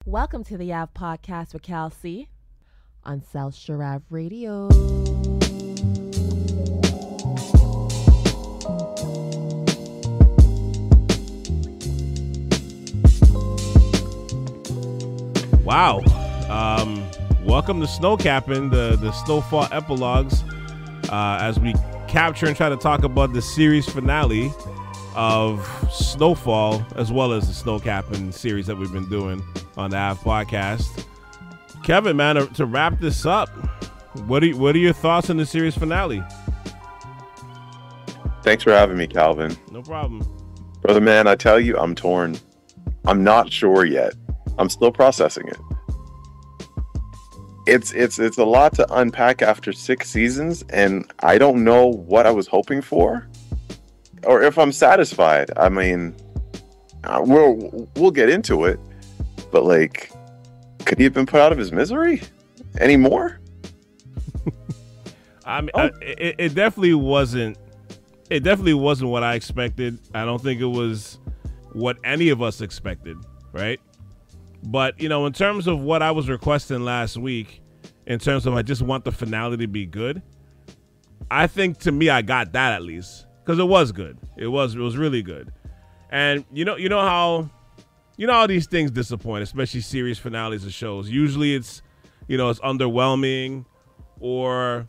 Welcome to the Ave Podcast with Cal C on South Shore Ave Radio. Wow. Welcome to SnowCappin, the Snowfall Epilogues, as we capture and try to talk about the series finale of Snowfall, as well as the SnowCappin series that we've been doing on the Ave Podcast. Kevin, man, to wrap this up, what are your thoughts on the series finale? Thanks for having me, Calvin. No problem. Brother man, I tell you, I'm torn. I'm not sure yet. I'm still processing it. It's a lot to unpack after 6 seasons, and I don't know what I was hoping for or if I'm satisfied. I mean, we'll get into it, but like, could he have been put out of his misery anymore? I mean, it definitely wasn't. It definitely wasn't what I expected. I don't think it was what any of us expected, right? But, you know, in terms of what I was requesting last week, in terms of I just want the finale to be good, I think to me I got that at least, because it was good. It was really good. And you know how these things disappoint, especially series finales of shows. Usually it's underwhelming, or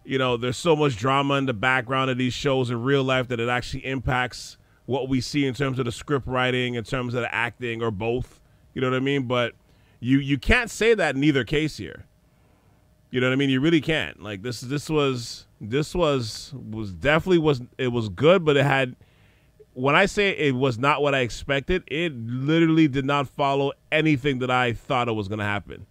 there's so much drama in the background of these shows in real life that it actually impacts what we see in terms of the script writing, in terms of the acting, or both. You know what I mean? But you can't say that in either case here. You know what I mean? You really can't. Like this was definitely it was good, but it had, when I say it was not what I expected, it literally did not follow anything that I thought it was going to happen.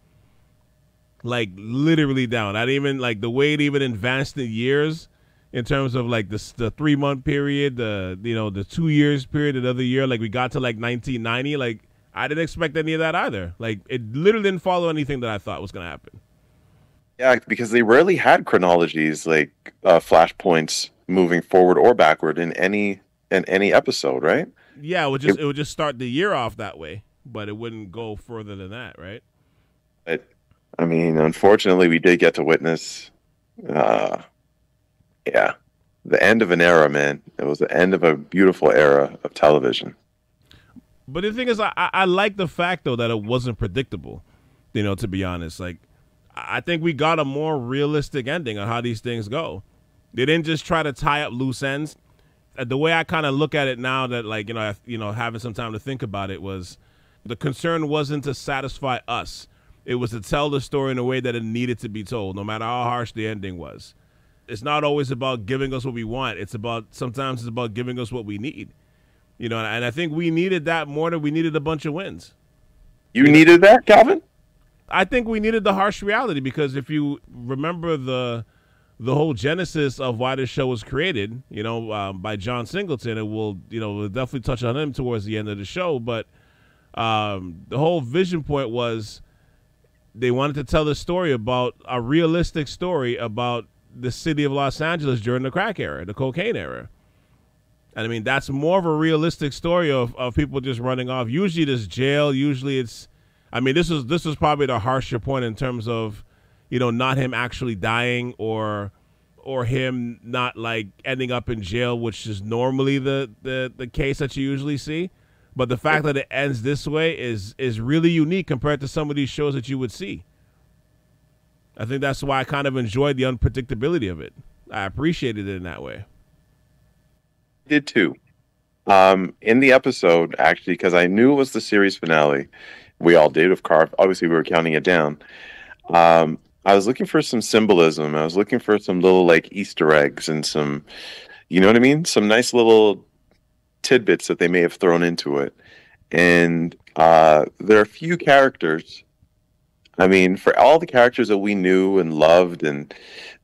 Like literally down. I didn't even like the way it even advanced in years in terms of like the 3-month period, the 2 years period, another year. Like we got to like 1990. Like I didn't expect any of that either. Like it literally didn't follow anything that I thought was going to happen. Yeah, because they rarely had chronologies like flashpoints moving forward or backward in any episode, right? Yeah, it would just start the year off that way, but it wouldn't go further than that, right? But I mean, unfortunately, we did get to witness, the end of an era, man. It was the end of a beautiful era of television. But the thing is, I like the fact though that it wasn't predictable. To be honest, like. I think we got a more realistic ending on how these things go. They didn't just try to tie up loose ends. The way I kind of look at it now, that like having some time to think about it, was the concern wasn't to satisfy us. It was to tell the story in a way that it needed to be told, no matter how harsh the ending was. It's not always about giving us what we want. Sometimes it's about giving us what we need. And I think we needed that more than we needed a bunch of wins. You needed that, Calvin? I think we needed the harsh reality, because if you remember the whole genesis of why this show was created, by John Singleton, we'll definitely touch on him towards the end of the show. But the whole vision point was they wanted to tell a story about a realistic story about the city of Los Angeles during the crack era, the cocaine era. And I mean, that's more of a realistic story of people just running off. Usually there's jail. Usually it's, I mean, this is probably the harsher point in terms of, not him actually dying or him not like ending up in jail, which is normally the case that you usually see. But the fact that it ends this way is really unique compared to some of these shows that you would see. I think that's why I kind of enjoyed the unpredictability of it. I appreciated it in that way. I did too. In the episode, actually, because I knew it was the series finale. We all did, of course. Obviously, we were counting it down. I was looking for some symbolism. I was looking for some little like Easter eggs and some, you know what I mean? Some nice little tidbits that they may have thrown into it. And there are a few characters. I mean, for all the characters that we knew and loved and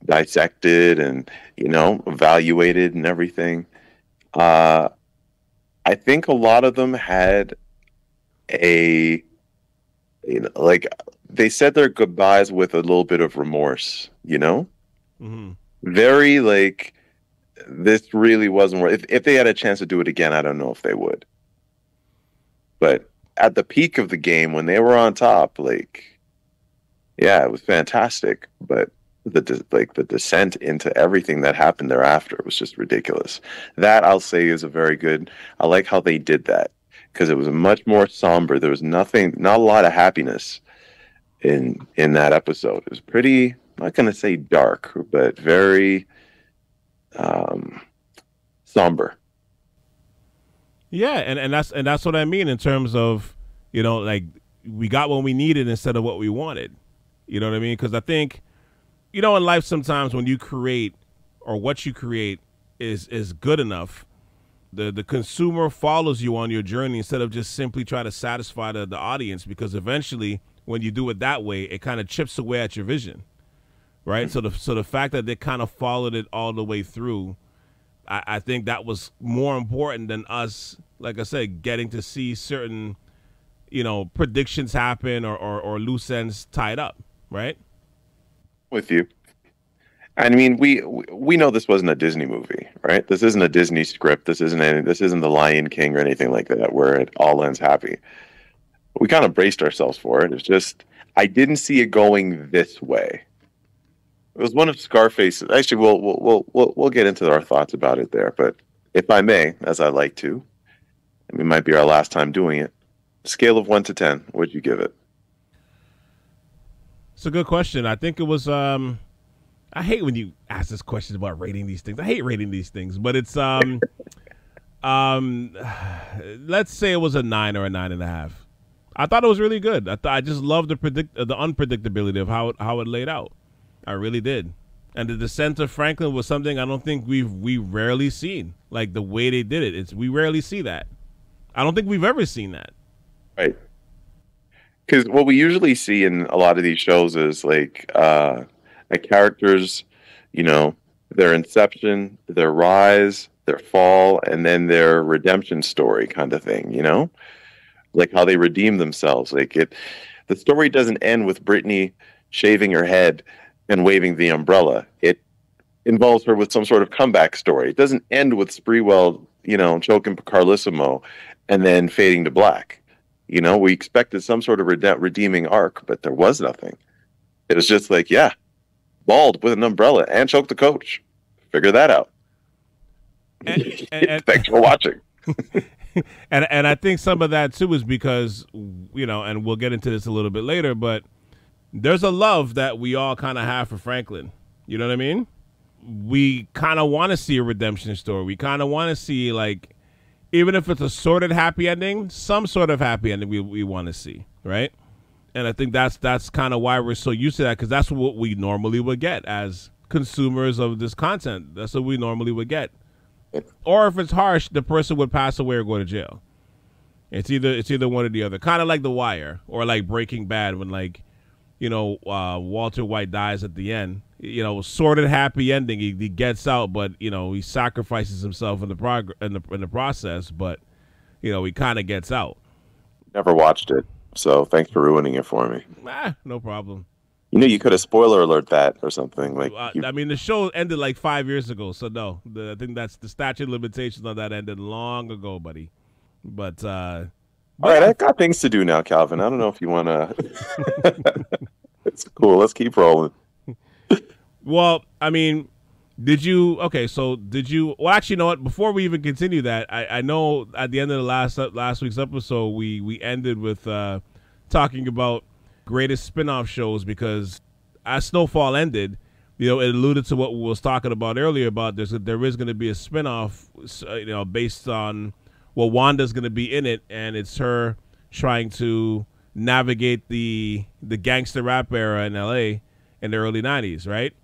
dissected and, evaluated and everything, I think a lot of them had like they said their goodbyes with a little bit of remorse, Mm-hmm. Very like, this really wasn't worth. If they had a chance to do it again, I don't know if they would. But at the peak of the game when they were on top, like, yeah, it was fantastic. But the descent into everything that happened thereafter was just ridiculous. That, I'll say, is a very good. I like how they did that, because it was much more somber. There was not a lot of happiness in that episode. It was pretty, I'm not going to say dark, but very somber. Yeah, and that's what I mean in terms of, like, we got what we needed instead of what we wanted. You know what I mean? Because I think, in life sometimes when you create, or what you create is good enough, the consumer follows you on your journey instead of just simply try to satisfy the audience, because eventually when you do it that way, it kind of chips away at your vision, right? So the fact that they kind of followed it all the way through, I think that was more important than us, like I said, getting to see certain, predictions happen or loose ends tied up, right? With you. I mean, we know this wasn't a Disney movie, right? This isn't a Disney script. This isn't The Lion King or anything like that, where it all ends happy. We kind of braced ourselves for it. It's just, I didn't see it going this way. It was one of Scarface's. Actually, we'll get into our thoughts about it there. But if I may, as I like to, it might be our last time doing it. Scale of 1 to 10, what'd you give it? It's a good question. I think it was. I hate when you ask this question about rating these things. I hate rating these things, but it's let's say it was a 9 or a 9.5. I thought it was really good. I just loved the unpredictability of how it laid out. I really did. And the descent of Franklin was something I don't think we rarely seen. Like the way they did it, we rarely see that. I don't think we've ever seen that. Right. Because what we usually see in a lot of these shows is like characters, their inception, their rise, their fall, and then their redemption story kind of thing, like how they redeem themselves. The story doesn't end with Brittany shaving her head and waving the umbrella. It involves her with some sort of comeback story. It doesn't end with Sprewell, choking Carlissimo and then fading to black. We expected some sort of redeeming arc, but there was nothing. It was just like, yeah, bald with an umbrella and choked the coach. Figure that out. And thanks for watching. and I think some of that too is because, and we'll get into this a little bit later, but there's a love that we all kind of have for Franklin. You know what I mean? We kind of want to see a redemption story. We kind of want to see, like, even if it's a sorted happy ending, some sort of happy ending we want to see, right? And I think that's kind of why we're so used to that, because that's what we normally would get as consumers of this content. That's what we normally would get. Or if it's harsh, the person would pass away or go to jail. It's either one or the other. Kind of like The Wire or like Breaking Bad, when Walter White dies at the end. Sorted happy ending. He gets out, but he sacrifices himself in the process. But he kind of gets out. Never watched it, so thanks for ruining it for me. No problem. You could have spoiler alert that or something. I mean, the show ended like 5 years ago, so no. I think that's the statute of limitations on that ended long ago, buddy. But all right, I got things to do now, Calvin. I don't know if you want to. It's cool. Let's keep rolling. Well, I mean, well, actually, you know what? Before we even continue that, I know at the end of the last week's episode, we ended with talking about greatest spin-off shows, because as Snowfall ended, it alluded to what we was talking about earlier about there is going to be a spin-off, based on, well, Wanda's going to be in it, and it's her trying to navigate the gangster rap era in LA in the early 90s, right?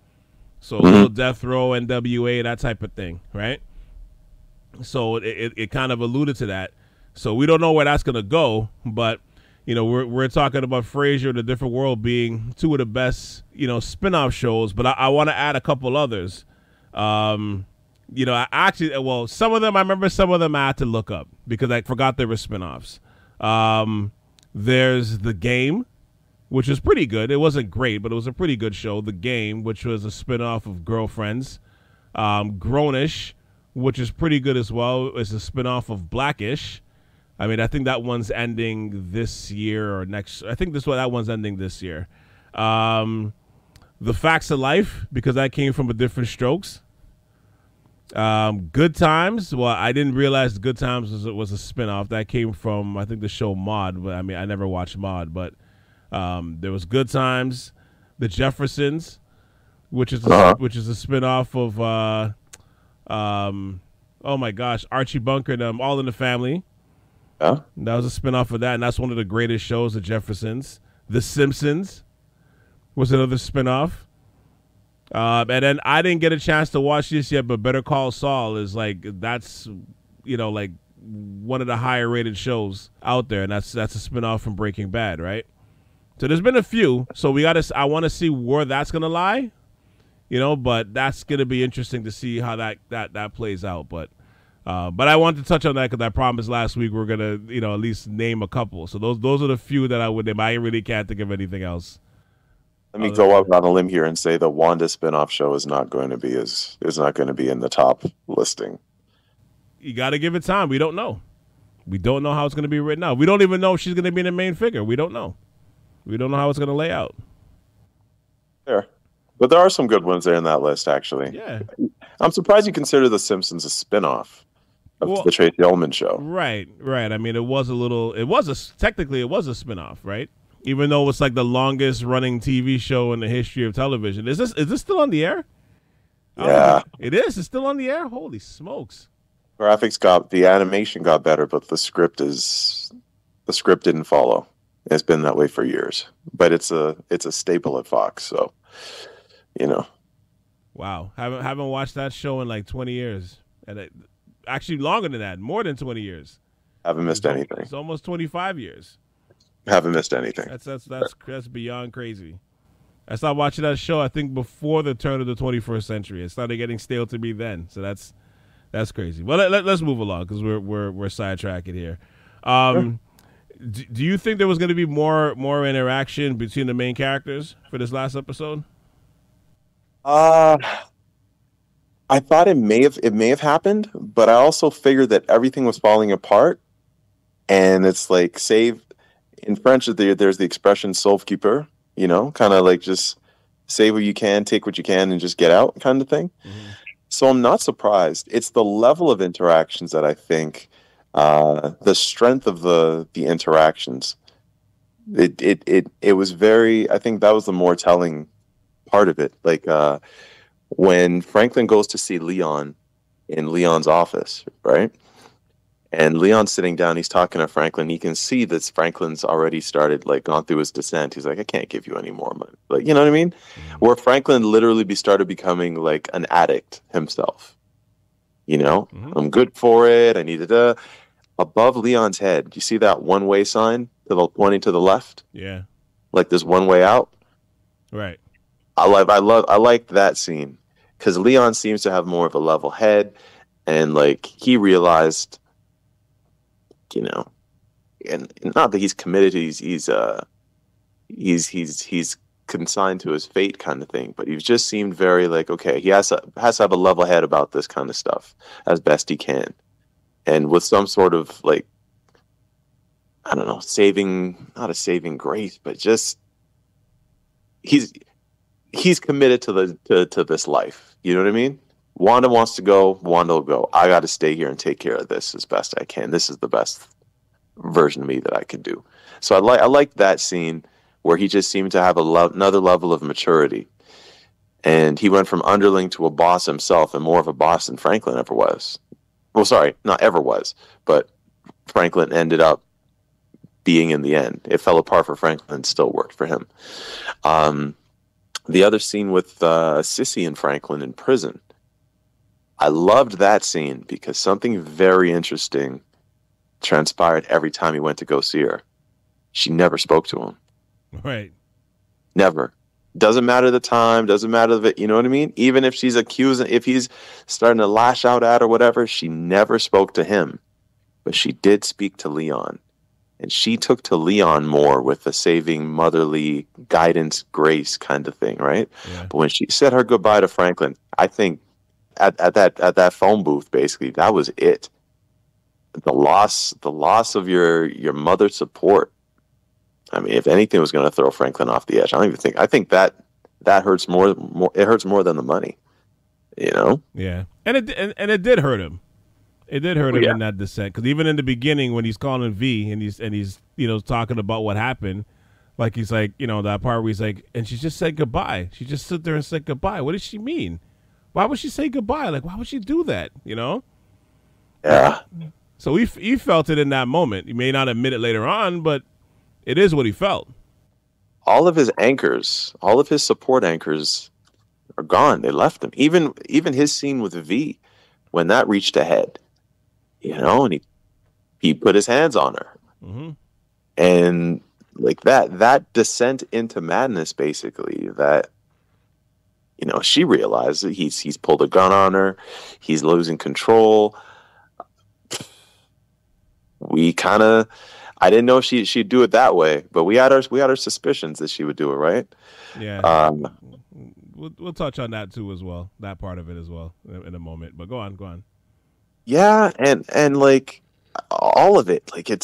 So little Death Row, NWA, that type of thing, right? So it kind of alluded to that. So we don't know where that's going to go, but we're talking about Frasier, The Different World being two of the best, spin-off shows, but I want to add a couple others. Some of them, I remember some of them I had to look up because I forgot they were spin-offs. There's The Game, which was pretty good. It wasn't great, but it was a pretty good show. The Game, which was a spin-off of Girlfriends. Grownish, which is pretty good as well. It's a spin-off of Blackish. I mean, I think that one's ending this year or next. I think that one's ending this year. The Facts of Life, because that came from a Different Strokes. Good Times. Well, I didn't realize Good Times was a spinoff. That came from, I think, the show Maude. But I mean, I never watched Maude, but there was Good Times, The Jeffersons, which is a spinoff of oh my gosh, Archie Bunker and All in the Family. Yeah. That was a spinoff of that, and that's one of the greatest shows, The Jeffersons. The Simpsons was another spinoff. And then I didn't get a chance to watch this yet, but Better Call Saul is that's like one of the higher rated shows out there, and that's a spinoff from Breaking Bad, right? So there's been a few. So I want to see where that's gonna lie, but that's gonna be interesting to see how that plays out. But I want to touch on that because I promised last week we're gonna at least name a couple. So those are the few that I would name. I really can't think of anything else. Let me go out on a limb here and say the Wanda spinoff show is not going to be in the top listing. You got to give it time. We don't know. We don't know how it's going to be written out. We don't even know if she's going to be the main figure. We don't know. We don't know how it's going to lay out. Fair. But there are some good ones there in that list, actually. Yeah. I'm surprised you consider The Simpsons a spinoff of the Tracy Ullman show. Right. I mean, technically it was a spinoff, right? Even though it's like the longest running TV show in the history of television. Is this still on the air? Yeah. It is. It's still on the air? Holy smokes. The animation got better, but the script didn't follow. It's been that way for years. But it's a staple at Fox, so Wow. Haven't watched that show in like 20 years. And actually longer than that, more than 20 years. Haven't missed anything. It's almost 25 years. Haven't missed anything. That's beyond crazy. I started watching that show, I think, before the turn of the 21st century. It started getting stale to me then. So that's crazy. Well, let's move along because we're sidetracking here. Sure. Do you think there was going to be more interaction between the main characters for this last episode? I thought it may have happened, but I also figured that everything was falling apart, and it's like in French, there's the expression "sauve qui peut," kind of like just save what you can, take what you can, and just get out kind of thing. Mm-hmm. So I'm not surprised. It's the level of interactions that I think, the strength of the interactions. It was very. I think that was the more telling part of it. Like when Franklin goes to see Leon in Leon's office, right? And Leon's sitting down, he's talking to Franklin. He can see that Franklin's already started, gone through his descent. He's like, I can't give you any more money. You know what I mean? Mm-hmm. Where Franklin literally started becoming like an addict himself. Mm-hmm. I'm good for it. I needed above Leon's head. You see that one-way sign pointing to the left? Yeah. Like there's one way out? Right. I like that scene because Leon seems to have more of a level head, and he realized, and not that he's committed, he's consigned to his fate kind of thing, but he just seemed very okay, he has to have a level head about this kind of stuff as best he can, and with some sort of I don't know, not a saving grace, but just he's committed to this life. You know what I mean? Wanda wants to go. Wanda will go. I got to stay here and take care of this as best I can. This is the best version of me that I can do. So I like that scene where he just seemed to have another level of maturity, and he went from underling to a boss himself, and more of a boss than Franklin ever was. Well, sorry, not ever was, but Franklin ended up being in the end. It fell apart for Franklin, still worked for him. The other scene with Sissy and Franklin in prison, I loved that scene because something very interesting transpired every time he went to go see her. She never spoke to him. Right. Never. Doesn't matter the time, doesn't matter the, you know what I mean? Even if she's accusing, if he's starting to lash out at her, whatever, she never spoke to him. But she did speak to Leon. And she took to Leon more with the saving motherly guidance, grace kind of thing, right? Yeah. But when she said her goodbye to Franklin, I think at that phone booth, basically, that was it. the loss of your mother's support. I mean, if anything was going to throw Franklin off the edge, I think that hurts more. It hurts more than the money. You know? Yeah, and it did hurt him. It did hurt him in that descent, because even in the beginning when he's calling V and he's talking about what happened, like he's like, that part where he's like, and she just said goodbye. She just stood there and said goodbye. What did she mean? Why would she say goodbye? Like, why would she do that? Yeah. So he felt it in that moment. He may not admit it later on, but it is what he felt. All of his anchors, all of his support anchors are gone. They left him. Even his scene with V, when that reached a head, and he put his hands on her. Mm-hmm. And like that descent into madness, basically, that, she realized that he's pulled a gun on her. He's losing control. I didn't know she'd do it that way, but we had our suspicions that she would do it, right? Yeah. We'll touch on that too as well. That part of it as well in a moment. But go on. Yeah, and like all of it, like I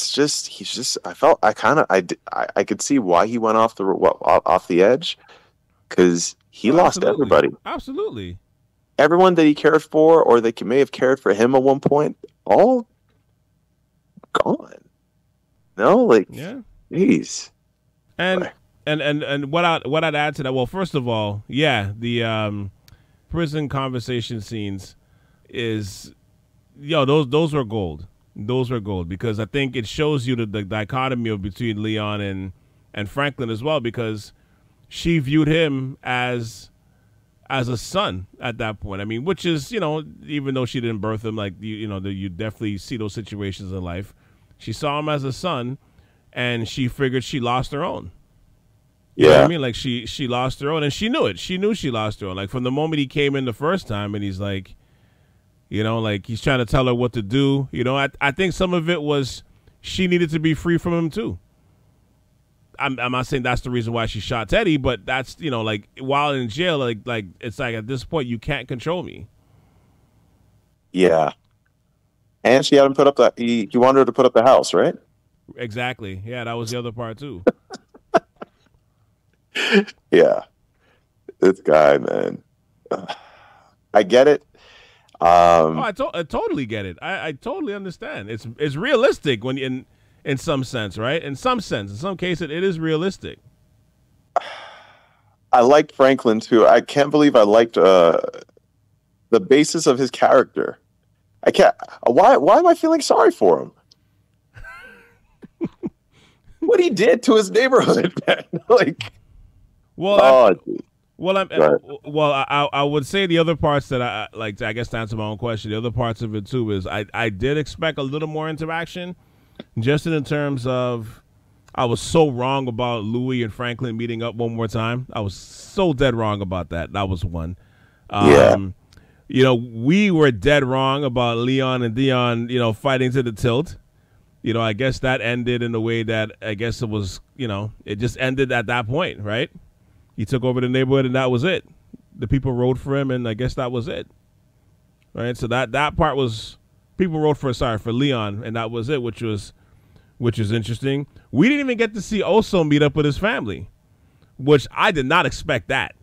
could see why he went off the edge, because he lost everybody. Absolutely. Everyone that he cared for, or that may have cared for him at one point, all gone. No, like, yeah, jeez. And what I'd add to that, well, first of all, yeah, the prison conversation scenes is, those were gold. Those were gold, because I think it shows you the dichotomy between Leon and Franklin as well, because she viewed him as a son at that point. I mean, which is, even though she didn't birth him, like, you definitely see those situations in life. She saw him as a son, and she figured she lost her own. You know what I mean? Like, she lost her own, and she knew it. She knew she lost her own. Like, from the moment he came in the first time, and he's like, like, he's trying to tell her what to do. I think some of it was she needed to be free from him too. I'm not saying that's the reason why she shot Teddy, but that's, like, while in jail, like it's like, at this point, you can't control me. Yeah. And she had him put up he wanted her to put up the house, right? Exactly. Yeah, that was the other part too. Yeah. This guy, man. I get it. I totally get it. I totally understand. It's realistic when in some sense, right? In some case, it is realistic. I liked Franklin too. I can't believe I liked the basis of his character. I can't. Why am I feeling sorry for him? What he did to his neighborhood, man. Like, I would say the other parts that I like. I guess to answer my own question, the other parts of it too is I did expect a little more interaction, just in terms of, I was so wrong about Louis and Franklin meeting up one more time. I was so dead wrong about that. That was one. We were dead wrong about Leon and Dion, fighting to the tilt. I guess that ended in a way that I guess it was, it just ended at that point, right? He took over the neighborhood and that was it. The people rode for him, and I guess that was it. Right? So that part was, people rode for Leon, and that was it, which was interesting. We didn't even get to see Oso meet up with his family, which I did not expect that.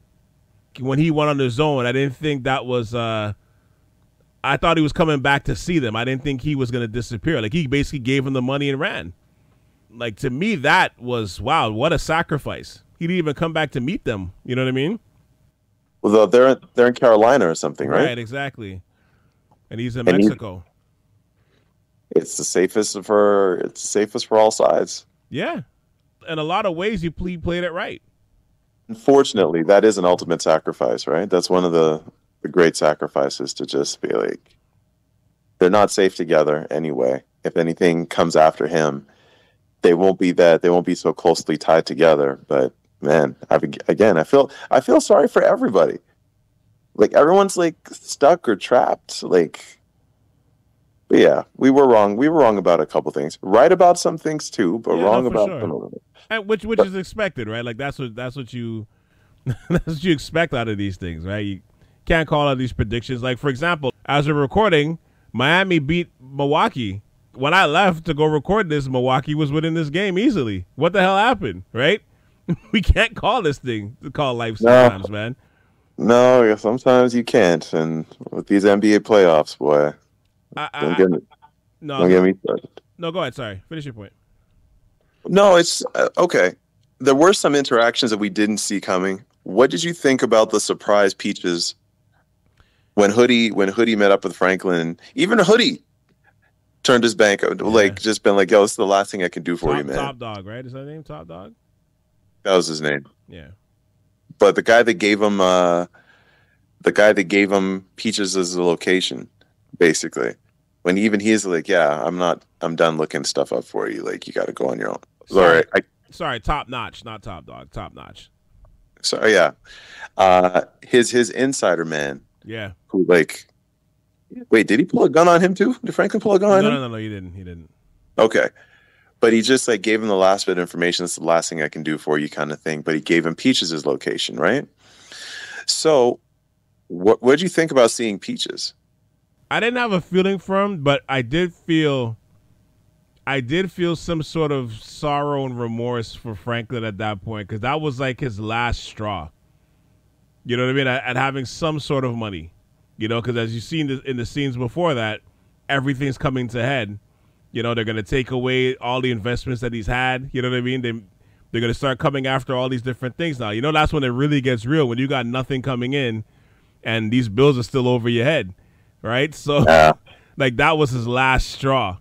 When he went on his own, I didn't think that was I thought he was coming back to see them. I didn't think he was going to disappear. Like, he basically gave him the money and ran. Like, to me, that was, wow, what a sacrifice. He didn't even come back to meet them. You know what I mean? Well, they're in Carolina or something, right? Right, exactly. And he's in Mexico. It's the safest for all sides. Yeah. In a lot of ways, he played it right. Unfortunately, that is an ultimate sacrifice, right? That's one of the great sacrifices, to just be like, they're not safe together anyway. If anything comes after him, they won't be so closely tied together. But man, I feel sorry for everybody. Like, everyone's like stuck or trapped. Like, but yeah, we were wrong. We were wrong about a couple things. Right about some things too, but wrong about some of them. And which is expected, right? Like, that's what you that's what you expect out of these things, right? You can't call out these predictions. Like, for example, as we're recording, Miami beat Milwaukee when I left to go record this, Milwaukee was winning this game easily. What the hell happened, right? We can't call this thing to call life sometimes, man. No, sometimes you can't. And with these NBA playoffs, boy, don't get me started. No, go ahead. Sorry. Finish your point. No, it's okay. There were some interactions that we didn't see coming. What did you think about the surprise Peaches when Hoodie met up with Franklin? Even Hoodie turned his bank, just been like, yo, this is the last thing I can do for you, man. Top Dog, right? Is that his name? Top Dog? That was his name. Yeah. But the guy that gave him Peaches as the location, basically. When even he's like, yeah, I'm done looking stuff up for you. Like, you got to go on your own. Sorry, Top Notch, not Top Dog. Top Notch. Sorry, yeah. His insider man. Yeah. Who wait, did he pull a gun on him too? Did Franklin pull a gun on him? No, he didn't. Okay. But he just gave him the last bit of information. It's the last thing I can do for you kind of thing. But he gave him Peaches' location, right? So what did you think about seeing Peaches? I didn't have a feeling for him, but I did feel some sort of sorrow and remorse for Franklin at that point, because that was like his last straw. You know what I mean? At having some sort of money, because as you've seen in the scenes before that, everything's coming to head. They're going to take away all the investments that he's had. You know what I mean? They're going to start coming after all these different things now. That's when it really gets real, when you got nothing coming in and these bills are still over your head, right? So, that was his last straw,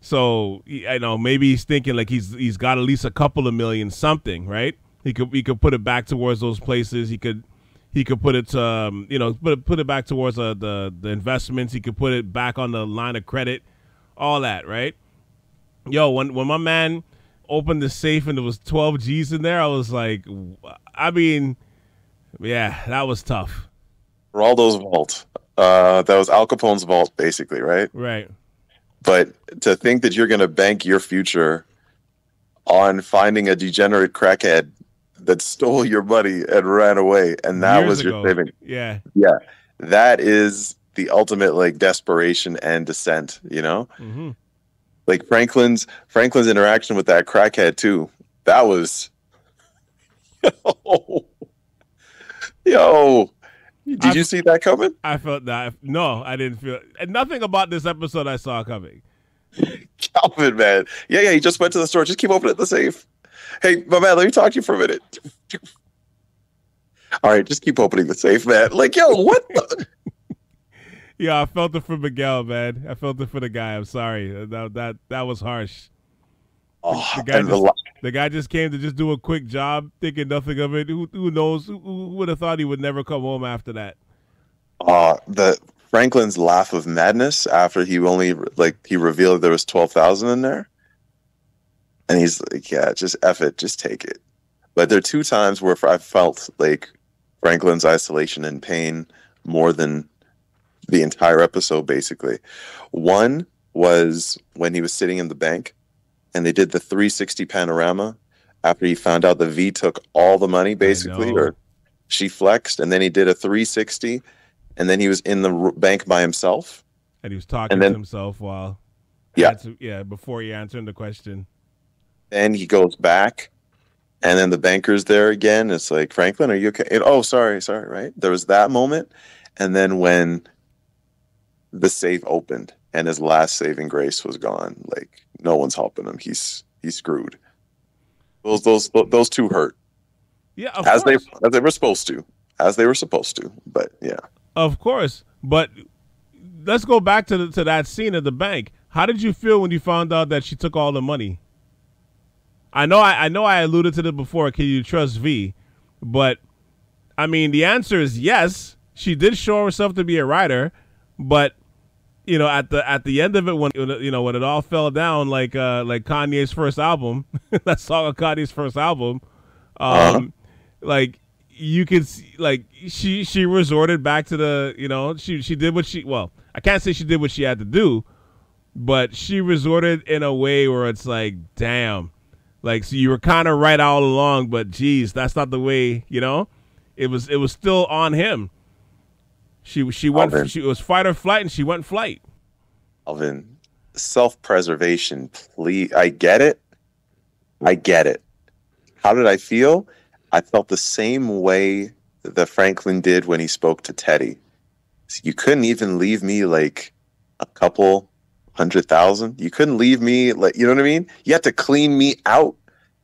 So, I know, maybe he's thinking he's got at least a couple of million something, right? He could put it back towards those places. He could put it to, put it back towards the investments. He could put it back on the line of credit. All that, right? Yo, when my man opened the safe and there was 12 G's in there, I was like, yeah, that was tough. Geraldo's vault. That was Al Capone's vault, basically, right? Right. But to think that you're going to bank your future on finding a degenerate crackhead that stole your money and ran away, and that was your saving. Yeah. Yeah. That is the ultimate desperation and descent, Mm-hmm. Franklin's interaction with that crackhead too. That was, yo, did you see that coming? I felt that. No, I didn't feel it. And nothing about this episode I saw coming. Calvin, man. Yeah, he just went to the store. Just keep opening the safe. Hey, my man, let me talk to you for a minute. All right, just keep opening the safe, man. Yo, what the? Yeah, I felt it for Miguel, man. I felt it for the guy. I'm sorry. That was harsh. Oh, the guy just came to just do a quick job, thinking nothing of it. Who knows? Who would have thought he would never come home after that? The Franklin's laugh of madness after he revealed there was 12,000 in there, and he's like, "Yeah, just F it, just take it." But there are two times where I felt like Franklin's isolation and pain more than the entire episode, basically. One was when he was sitting in the bank and they did the 360 panorama after he found out the V took all the money, basically, or she flexed, and then he did a 360, and then he was in the bank by himself. And he was talking to himself while... before he answered the question. Then he goes back, and then the banker's there again. It's like, Franklin, are you okay? Sorry, right? There was that moment, and then when the safe opened and his last saving grace was gone, no one's helping him. He's screwed. Those two hurt. Yeah, as they were supposed to. But yeah, of course. But let's go back to that scene at the bank. How did you feel when you found out that she took all the money? I know I alluded to this before. Can you trust V? But the answer is yes. She did show herself to be a writer. But at the end of it, when when it all fell down, like Kanye's first album, that song of Kanye's first album, you could see, she resorted back to the she did what I can't say she did what she had to do, but she resorted in a way where it's like, damn, so you were kind of right all along, but geez, that's not the way. It was still on him. She went. She was fight or flight, and she went flight. Alvin, self-preservation, please. I get it. How did I feel? I felt the same way that Franklin did when he spoke to Teddy. You couldn't even leave me like a couple 100,000. You couldn't leave me like, you know what I mean? You had to clean me out.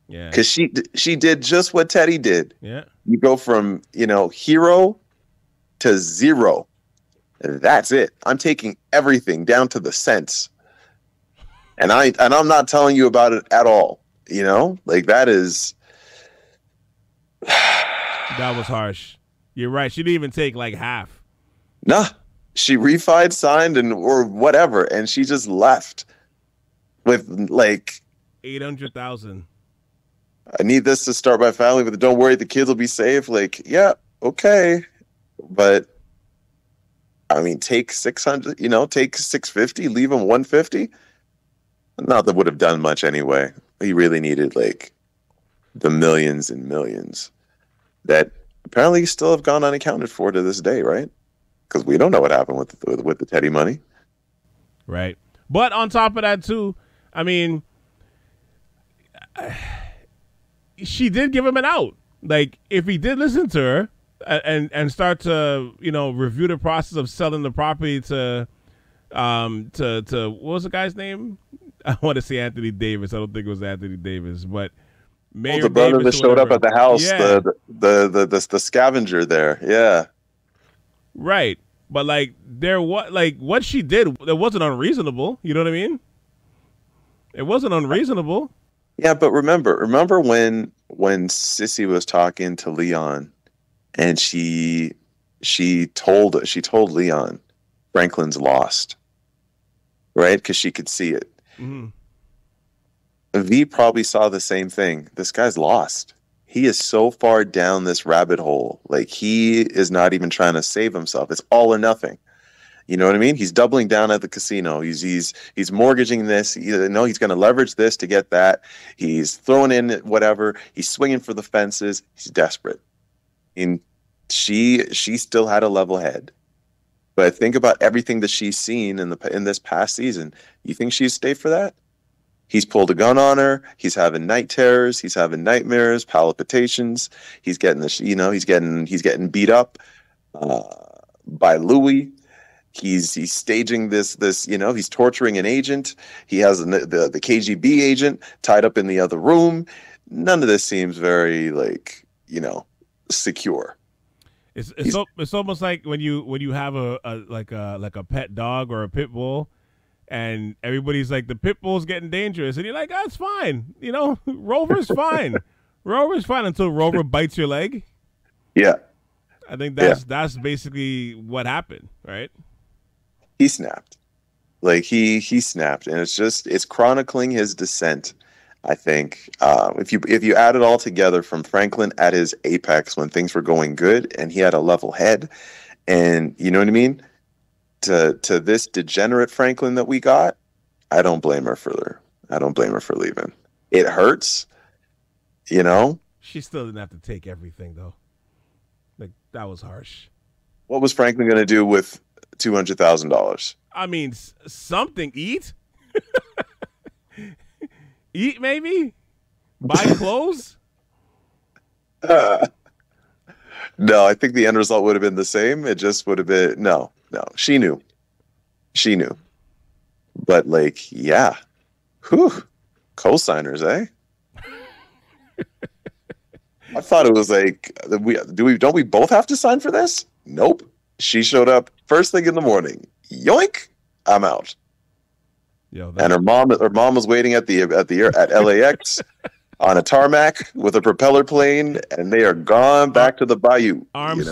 Yeah. Because she did just what Teddy did. Yeah. You go from, hero to zero. That's it. I'm taking everything down to the cents. And I'm not telling you about it at all. Like that is that was harsh. You're right. She didn't even take like half. Nah. She refied, signed, or whatever, and she just left with like 800,000. I need this to start my family, but don't worry, the kids will be safe. Like, yeah, okay. But I mean, take 600, take 650, leave him 150. Not that would have done much anyway. He really needed like the millions and millions that apparently still have gone unaccounted for to this day, right? Because we don't know what happened with the Teddy money. Right. But on top of that, too, I mean, she did give him an out. Like, if he did listen to her and start to, review the process of selling the property to what was the guy's name? I want to say Anthony Davis. I don't think it was Anthony Davis, but Mayor the brother Davis that showed up at the house, yeah. the scavenger there. Yeah. Right. But what she did, it wasn't unreasonable. You know what I mean? It wasn't unreasonable. Yeah, but remember when Sissy was talking to Leon and she told Leon Franklin's lost. Right? Because she could see it. Mm-hmm. V probably saw the same thing. This guy's lost. He is so far down this rabbit hole. Like, he is not even trying to save himself. It's all or nothing. You know what I mean? He's doubling down at the casino. He's mortgaging this. He's going to leverage this to get that. He's throwing in whatever. He's swinging for the fences. He's desperate. And she still had a level head. But think about everything that she's seen in this past season. You think she'd stay for that? He's pulled a gun on her. He's having night terrors. He's having nightmares, palpitations. He's getting this. He's getting beat up by Louis. He's staging this. He's torturing an agent. He has the KGB agent tied up in the other room. None of this seems very secure. It's almost like when you have a pet dog or a pit bull. And everybody's like, the pit bull's getting dangerous. And you're like, that's fine. Rover's fine. Rover's fine until Rover bites your leg. Yeah. I think that's basically what happened, right? He snapped. Like, he snapped. And it's chronicling his descent, I think. If you add it all together from Franklin at his apex when things were going good and he had a level head, and you know what I mean? To this degenerate Franklin that we got, I don't blame her for leaving. It hurts, She still didn't have to take everything though. Like, that was harsh. What was Franklin going to do with $200,000? I mean, something. Eat, eat maybe, buy clothes. No, I think the end result would have been the same. It just would have been no. She knew. But yeah, co-signers, eh? I thought it was like, don't we both have to sign for this? Nope. She showed up first thing in the morning. Yoink! I'm out. And her mom was waiting at LAX. On a tarmac with a propeller plane, and they are gone back to the bayou. Arms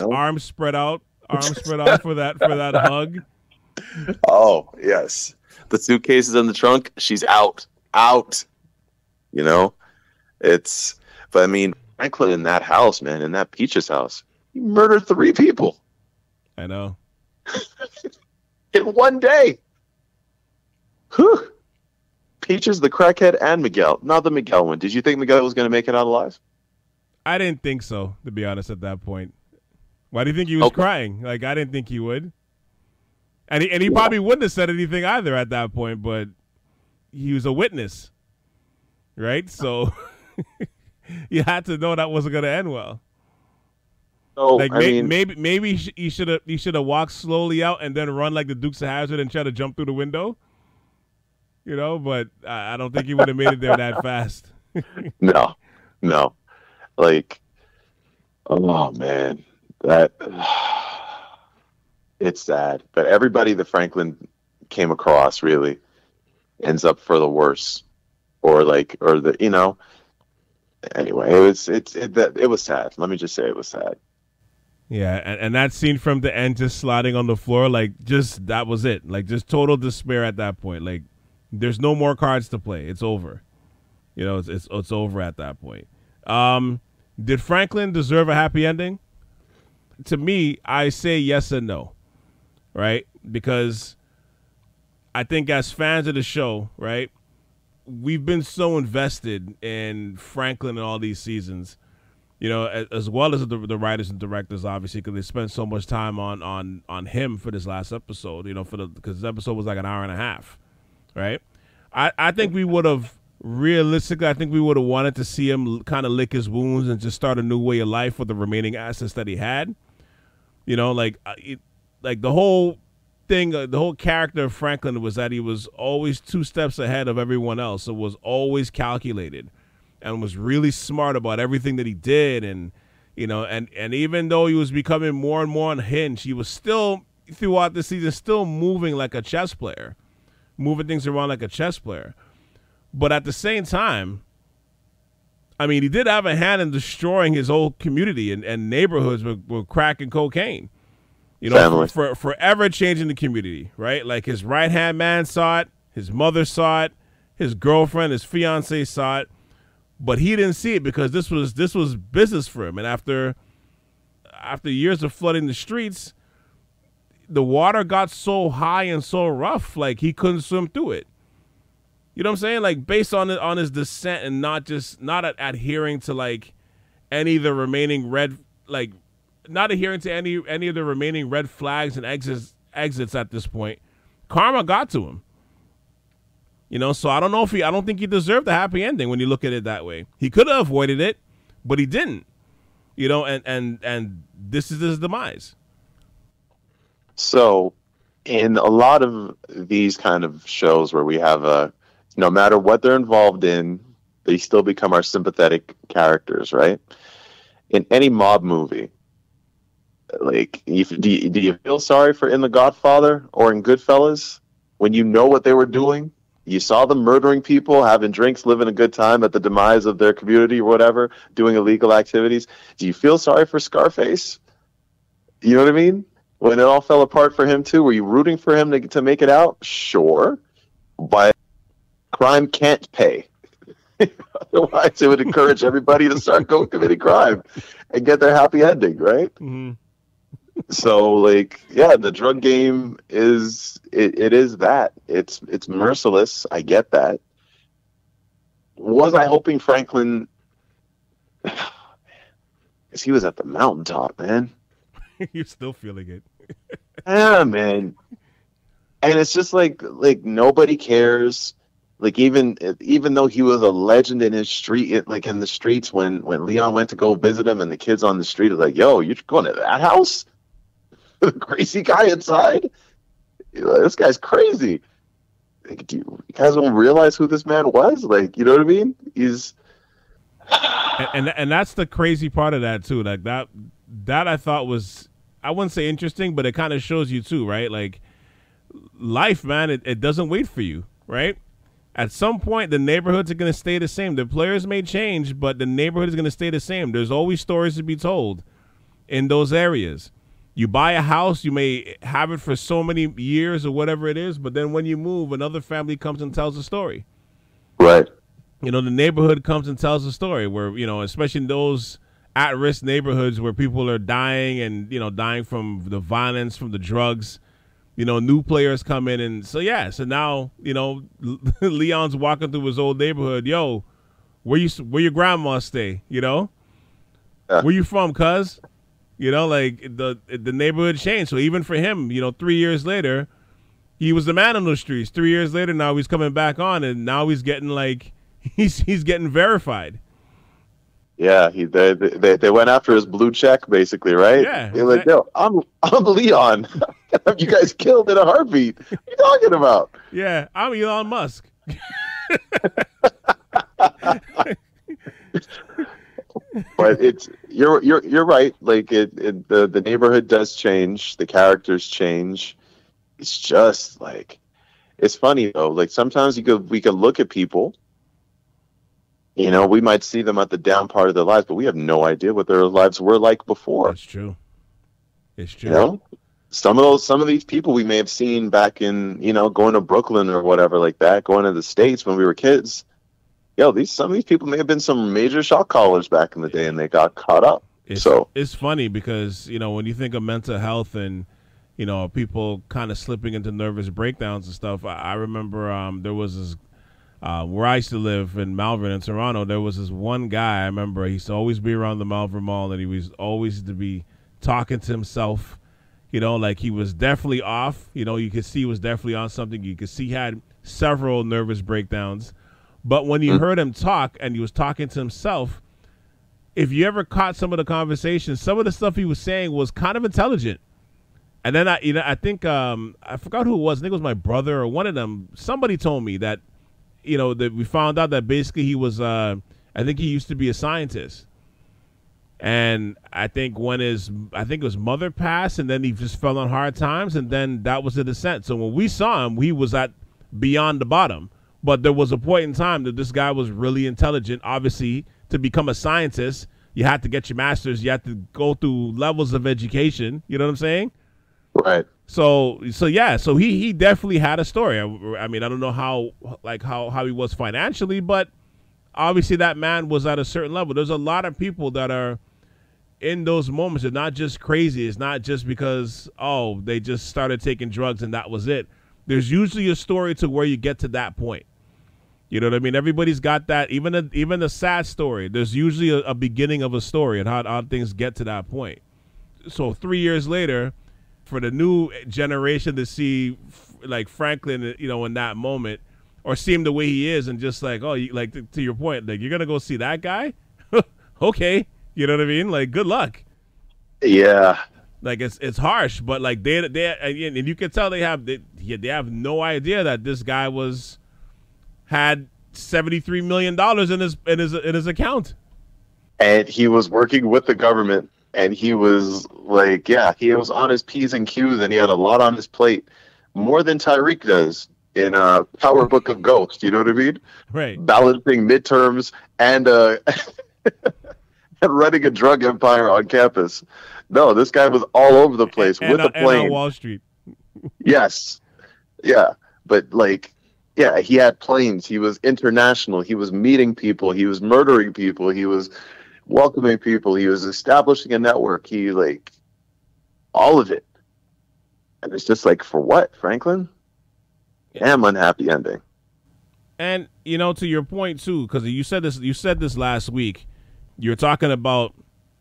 spread out for that hug. Oh yes, the suitcases in the trunk. She's out. But I mean, Franklin in that house, man, in that Peach's house, he murdered 3 people. I know. In one day. Whew. Peaches, the crackhead, and Miguel. Not the Miguel one. Did you think Miguel was going to make it out alive? I didn't think so, to be honest, at that point. Why do you think he was crying? I didn't think he would. And he probably wouldn't have said anything either at that point, but he was a witness, right? So you had to know that wasn't going to end well. So Like I mean, maybe he should have walked slowly out and then run like the Dukes of Hazzard and try to jump through the window. You know, but I don't think he would have made it there that fast. no. Like, oh man, that it's sad. But everybody that Franklin came across really ends up for the worse, or the Anyway, it was sad. Let me just say it was sad. Yeah, and that scene from the end, just sliding on the floor, like just that was it. Like just total despair at that point. Like there's no more cards to play. It's over. You know, it's over at that point. Did Franklin deserve a happy ending? To me, I say yes and no. Right? Because I think as fans of the show, right, we've been so invested in Franklin and all these seasons, you know, as well as the writers and directors, obviously, because they spent so much time on him for this last episode, you know, because this episode was like an hour and a half, right? I think we would have, realistically, I think we would have wanted to see him kind of lick his wounds and just start a new way of life with the remaining assets that he had. You know, like the whole thing, the whole character of Franklin was that he was always 2 steps ahead of everyone else. So was always calculated and was really smart about everything that he did. And, you know, and even though he was becoming more and more unhinged, he was still, throughout the season, still moving like a chess player, moving things around like a chess player. But at the same time, I mean, he did have a hand in destroying his whole community and neighborhoods with crack and cocaine. You know, for forever changing the community, right? Like his right-hand man saw it, his mother saw it, his girlfriend, his fiance saw it, but he didn't see it because this was business for him. And after years of flooding the streets, the water got so high and so rough, like he couldn't swim through it. You know what I'm saying? Like based on his descent and not adhering to like any of the remaining not adhering to any of the remaining red flags and exits at this point, karma got to him. You know, so I don't think he deserved a happy ending when you look at it that way. He could have avoided it, but he didn't. You know, and this is his demise. So, in a lot of these kind of shows where we have no matter what they're involved in, they still become our sympathetic characters, right? In any mob movie, like, do you feel sorry for in The Godfather or in Goodfellas when you know what they were doing? You saw them murdering people, having drinks, living a good time at the demise of their community or whatever, doing illegal activities. Do you feel sorry for Scarface? You know what I mean? When it all fell apart for him too, were you rooting for him to make it out? Sure, but crime can't pay. Otherwise, it would encourage everybody to start committing crime and get their happy ending, right? Mm-hmm. So, like, yeah, the drug game is it is that. It's merciless. I get that. Was I hoping Franklin? Because he was at the mountaintop, man. You're still feeling it. Yeah, man. And it's just like nobody cares. Like even though he was a legend in his street, like in the streets when Leon went to go visit him, and the kids on the street are like, "Yo, you're going to that house?" The crazy guy inside. This guy's crazy. Like, do you guys don't realize who this man was? Like, you know what I mean? He's and that's the crazy part of that too. Like that I thought was, I wouldn't say interesting, but it kind of shows you too, right? Like life, man, it doesn't wait for you, right? At some point, the neighborhoods are going to stay the same. The players may change, but the neighborhood is going to stay the same. There's always stories to be told in those areas. You buy a house, you may have it for so many years or whatever it is, but then when you move, another family comes and tells a story. Right. You know, the neighborhood comes and tells a story where, you know, especially in those at-risk neighborhoods where people are dying and, you know, dying from the violence, from the drugs. You know, new players come in, and so now, you know, Leon's walking through his old neighborhood. Yo, where your grandma stay? You know, where you from, cuz? You know, like the neighborhood changed. So even for him, you know, 3 years later, he was the man on the streets. 3 years later, now he's coming back on, and now he's getting like he's getting verified. Yeah, they went after his blue check, basically, right? Yeah, they're like, yo, I'm Leon. You guys killed in a heartbeat. What are you talking about? Yeah, I'm Elon Musk. But you're right. Like the neighborhood does change, the characters change. It's just like, it's funny though. Like sometimes we could look at people. You know, we might see them at the down part of their lives, but we have no idea what their lives were like before. That's true. It's true. You know, some of these people we may have seen back in, you know, going to Brooklyn or whatever like that, going to the States when we were kids. Yo, some of these people may have been some major shot callers back in the day, and they got caught up. It's funny because, you know, when you think of mental health and, you know, people kind of slipping into nervous breakdowns and stuff, I remember there was this. Where I used to live in Malvern in Toronto, there was this one guy I remember. He used to always be around the Malvern Mall, and he was always to be talking to himself. You know, like he was definitely off. You know, you could see he was definitely on something. You could see he had several nervous breakdowns. But when you heard him talk and he was talking to himself, if you ever caught some of the conversations, some of the stuff he was saying was kind of intelligent. And then I think I forgot who it was. I think it was my brother or one of them. Somebody told me that. You know, that we found out that basically he was, I think he used to be a scientist. And I think his mother passed, and then he just fell on hard times, and then that was the descent. So when we saw him, he was at beyond the bottom. But there was a point in time that this guy was really intelligent. Obviously, to become a scientist, you had to get your master's. You had to go through levels of education. You know what I'm saying? Right. So yeah, so he definitely had a story. I mean, I don't know how he was financially, but obviously that man was at a certain level. There's a lot of people that are in those moments. They're not just crazy. It's not just because, they just started taking drugs and that was it. There's usually a story to where you get to that point. You know what I mean? Everybody's got that. Even a sad story, there's usually a beginning of a story and how things get to that point. So 3 years later, for the new generation to see like Franklin, you know, in that moment, or see him the way he is, and just like, to your point, like, you're gonna go see that guy? Okay, you know what I mean? Like, good luck. Yeah. Like it's harsh, but like they and you can tell they have no idea that this guy had $73 million in his account, and he was working with the government. And he was like, he was on his P's and Q's, and he had a lot on his plate, more than Tyreek does in Power Book of Ghost. You know what I mean? Right. Balancing midterms and and running a drug empire on campus. No, this guy was all over the place with a plane. And on Wall Street. Yes. Yeah. But like, yeah, he had planes. He was international. He was meeting people. He was murdering people. He was welcoming people. He was establishing a network. He like all of it. And it's just like, for what, Franklin? Damn unhappy ending. And you know, to your point too, because you said this last week. You're talking about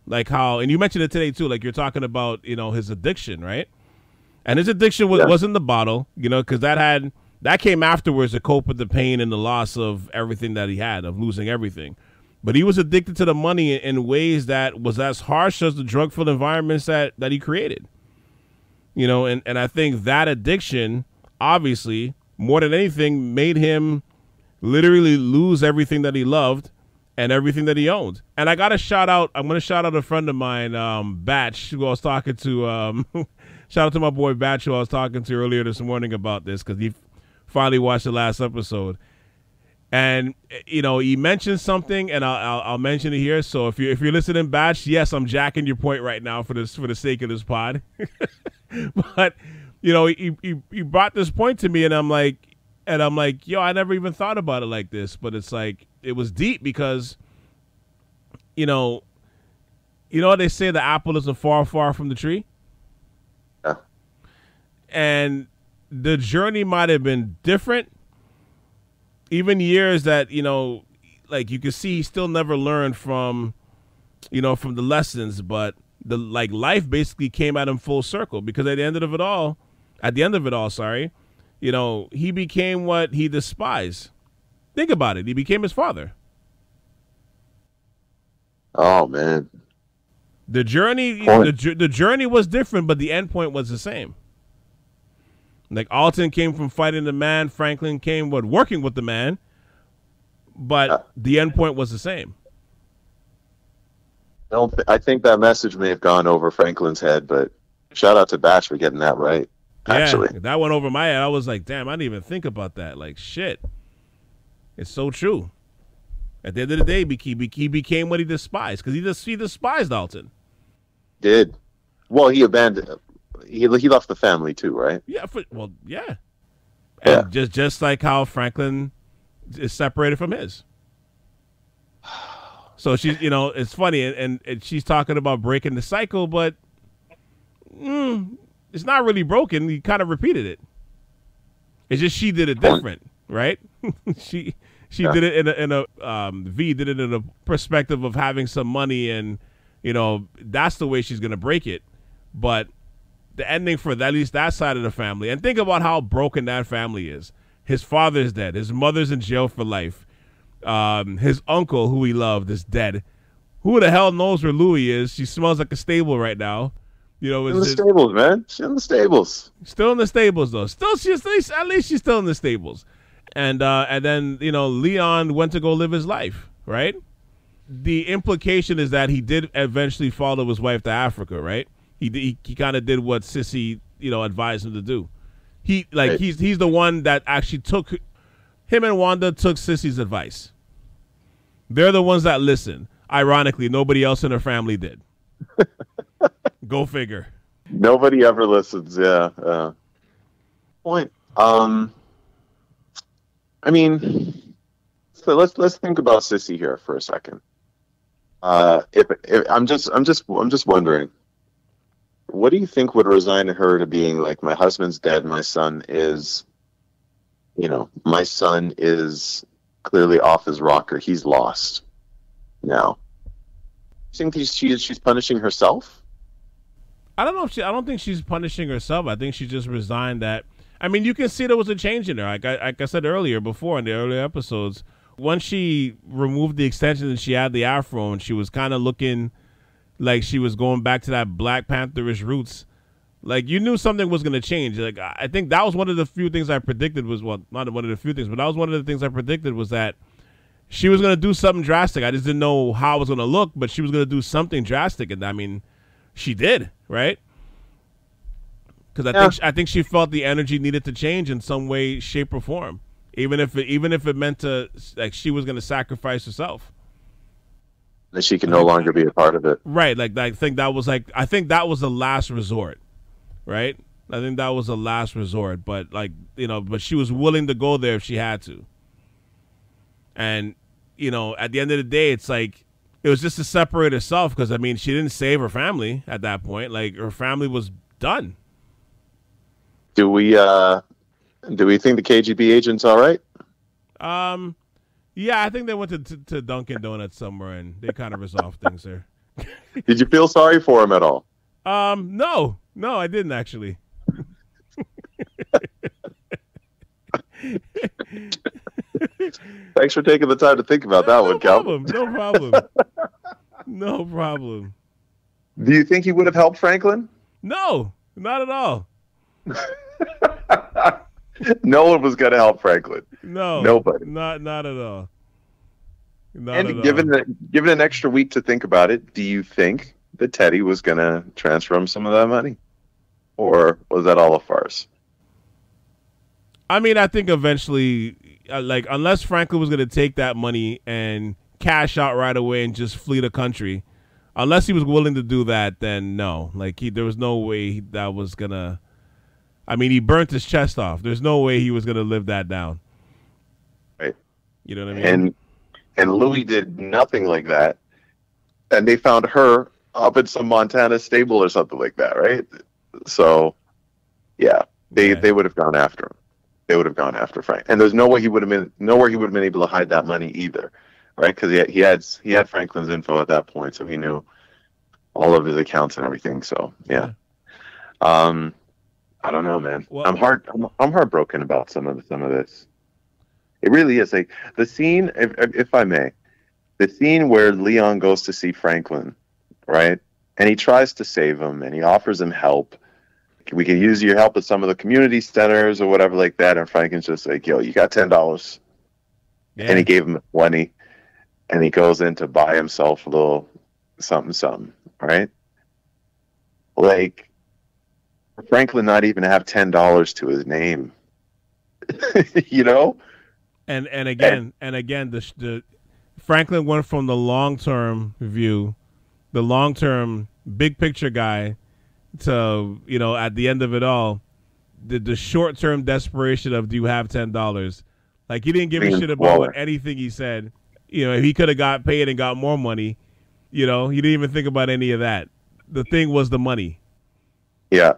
like how, and you mentioned it today too, like you're talking about, you know, his addiction, right? And his addiction wasn't the bottle, you know, because that came afterwards to cope with the pain and the loss of everything that he had, of losing everything. But he was addicted to the money in ways that was as harsh as the drug-filled environments that he created. You know, and I think that addiction, obviously, more than anything, made him literally lose everything that he loved and everything that he owned. And I got to shout out, I'm going to shout out a friend of mine, Batch, who I was talking to, shout out to my boy Batch, who I was talking to earlier this morning about this, because he finally watched the last episode. And, you know, he mentioned something, and I'll mention it here. So if you're listening, Batch, yes, I'm jacking your point right now for the sake of this pod. But, you know, he brought this point to me, and I'm like, yo, I never even thought about it like this. But it's like, it was deep because, you know what they say, the apple isn't far, far from the tree? Yeah. And the journey might have been different. Even years that, you know, like you can see he still never learned from, you know, from the lessons, but the life basically came at him full circle, because at the end of it all, you know, he became what he despised. Think about it. He became his father. Oh man. The journey, the journey was different, but the end point was the same. Like Alton came from fighting the man, Franklin came working with the man, but the end point was the same. I think that message may have gone over Franklin's head, but shout out to Batch for getting that right. Actually, that went over my head. I was like, damn, I didn't even think about that. Like, shit, it's so true. At the end of the day, he became what he despised because he despised Alton. Did well? He abandoned. He left the family too, right? Yeah. And just like how Franklin is separated from his. So she's, you know, it's funny, and she's talking about breaking the cycle, but it's not really broken. He kind of repeated it. It's just she did it different, right? she did it in a V did it in a perspective of having some money, and you know that's the way she's gonna break it. But the ending for at least that side of the family, and think about how broken that family is. His father's dead. His mother's in jail for life. His uncle, who he loved, is dead. Who the hell knows where Louie is? She smells like a stable right now. You know, in the stables, man. She's in the stables. Still in the stables, though. At least she's still in the stables. And then, you know, Leon went to go live his life, right? The implication is that he did eventually follow his wife to Africa, right? He kind of did what Sissy, you know, advised him to do. He's the one that actually took him, and Wanda took Sissy's advice. They're the ones that listen. Ironically, nobody else in her family did. Go figure. Nobody ever listens. Yeah. Point. I mean, so let's think about Sissy here for a second. If I'm just wondering, what do you think would resign her to being like, my husband's dead, my son is, you know, my son is clearly off his rocker. He's lost now. You think she's punishing herself? I don't know if I don't think she's punishing herself. I think she just resigned that. I mean, you can see there was a change in her. Like I said earlier, before in the earlier episodes, once she removed the extensions and she had the afro, and she was kind of looking like she was going back to that Black Pantherish roots. Like, you knew something was going to change. Like, I think that was one of the few things I predicted was, well, not one of the few things, but that was one of the things I predicted was that she was going to do something drastic. I just didn't know how it was going to look, but she was going to do something drastic. And I mean, she did, right? Because I think she felt the energy needed to change in some way, shape, or form, even if it meant to, like, she was going to sacrifice herself. That she can no longer be a part of it. Right. Like, I think that was the last resort. Right? I think that was the last resort, but like, you know, but she was willing to go there if she had to. And, you know, at the end of the day, it's like, it was just to separate herself because, I mean, she didn't save her family at that point. Like, her family was done. Do we think the KGB agent's all right? Yeah, I think they went to Dunkin' Donuts somewhere and they kind of resolved things there. Did you feel sorry for him at all? No, I didn't actually. Thanks for taking the time to think about that one, Cal. No problem. Do you think he would have helped Franklin? No, not at all. No one was going to help Franklin. No, nobody. Not at all. Given an extra week to think about it, do you think that Teddy was going to transfer him some of that money? Or was that all a farce? I mean, I think eventually, like, unless Franklin was going to take that money and cash out right away and just flee the country, unless he was willing to do that, then no. Like, there was no way that was going to... I mean, he burnt his chest off. There's no way he was going to live that down. Right. You know what I mean? And Louis did nothing like that. And they found her up in some Montana stable or something like that, right? So, yeah, they would have gone after him. They would have gone after Frank. And there's nowhere he would have been able to hide that money either, right? Because he had Franklin's info at that point, so he knew all of his accounts and everything. So, yeah. I don't know, man. Well, I'm heartbroken about some of this. It really is like the scene, if I may, the scene where Leon goes to see Franklin, right? And he tries to save him, and he offers him help. We can use your help at some of the community centers or whatever like that. And Franklin's just like, yo, you got $10. Yeah. And he gave him 20, and he goes in to buy himself a little something, right? Like, Franklin not even have $10 to his name, you know? And again, the Franklin went from the long-term view, the long-term big picture guy, to, you know, at the end of it all, the short-term desperation of, do you have $10? Like, he didn't give a shit about anything he said. You know, he could have got paid and got more money. You know, he didn't even think about any of that. The thing was the money. Yeah.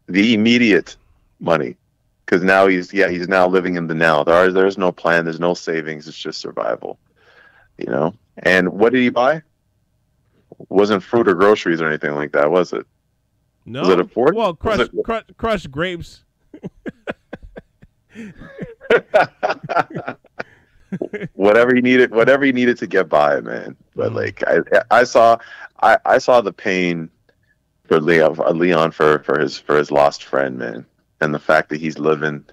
The immediate money. Because now he's now living in the now. There's no plan. There's no savings. It's just survival. You know? And what did he buy? It wasn't fruit or groceries or anything like that, was it? No. Was it a Ford? Well, crushed grapes. whatever he needed to get by, man. But like I saw the pain for Leon for his lost friend, man, and the fact that he's living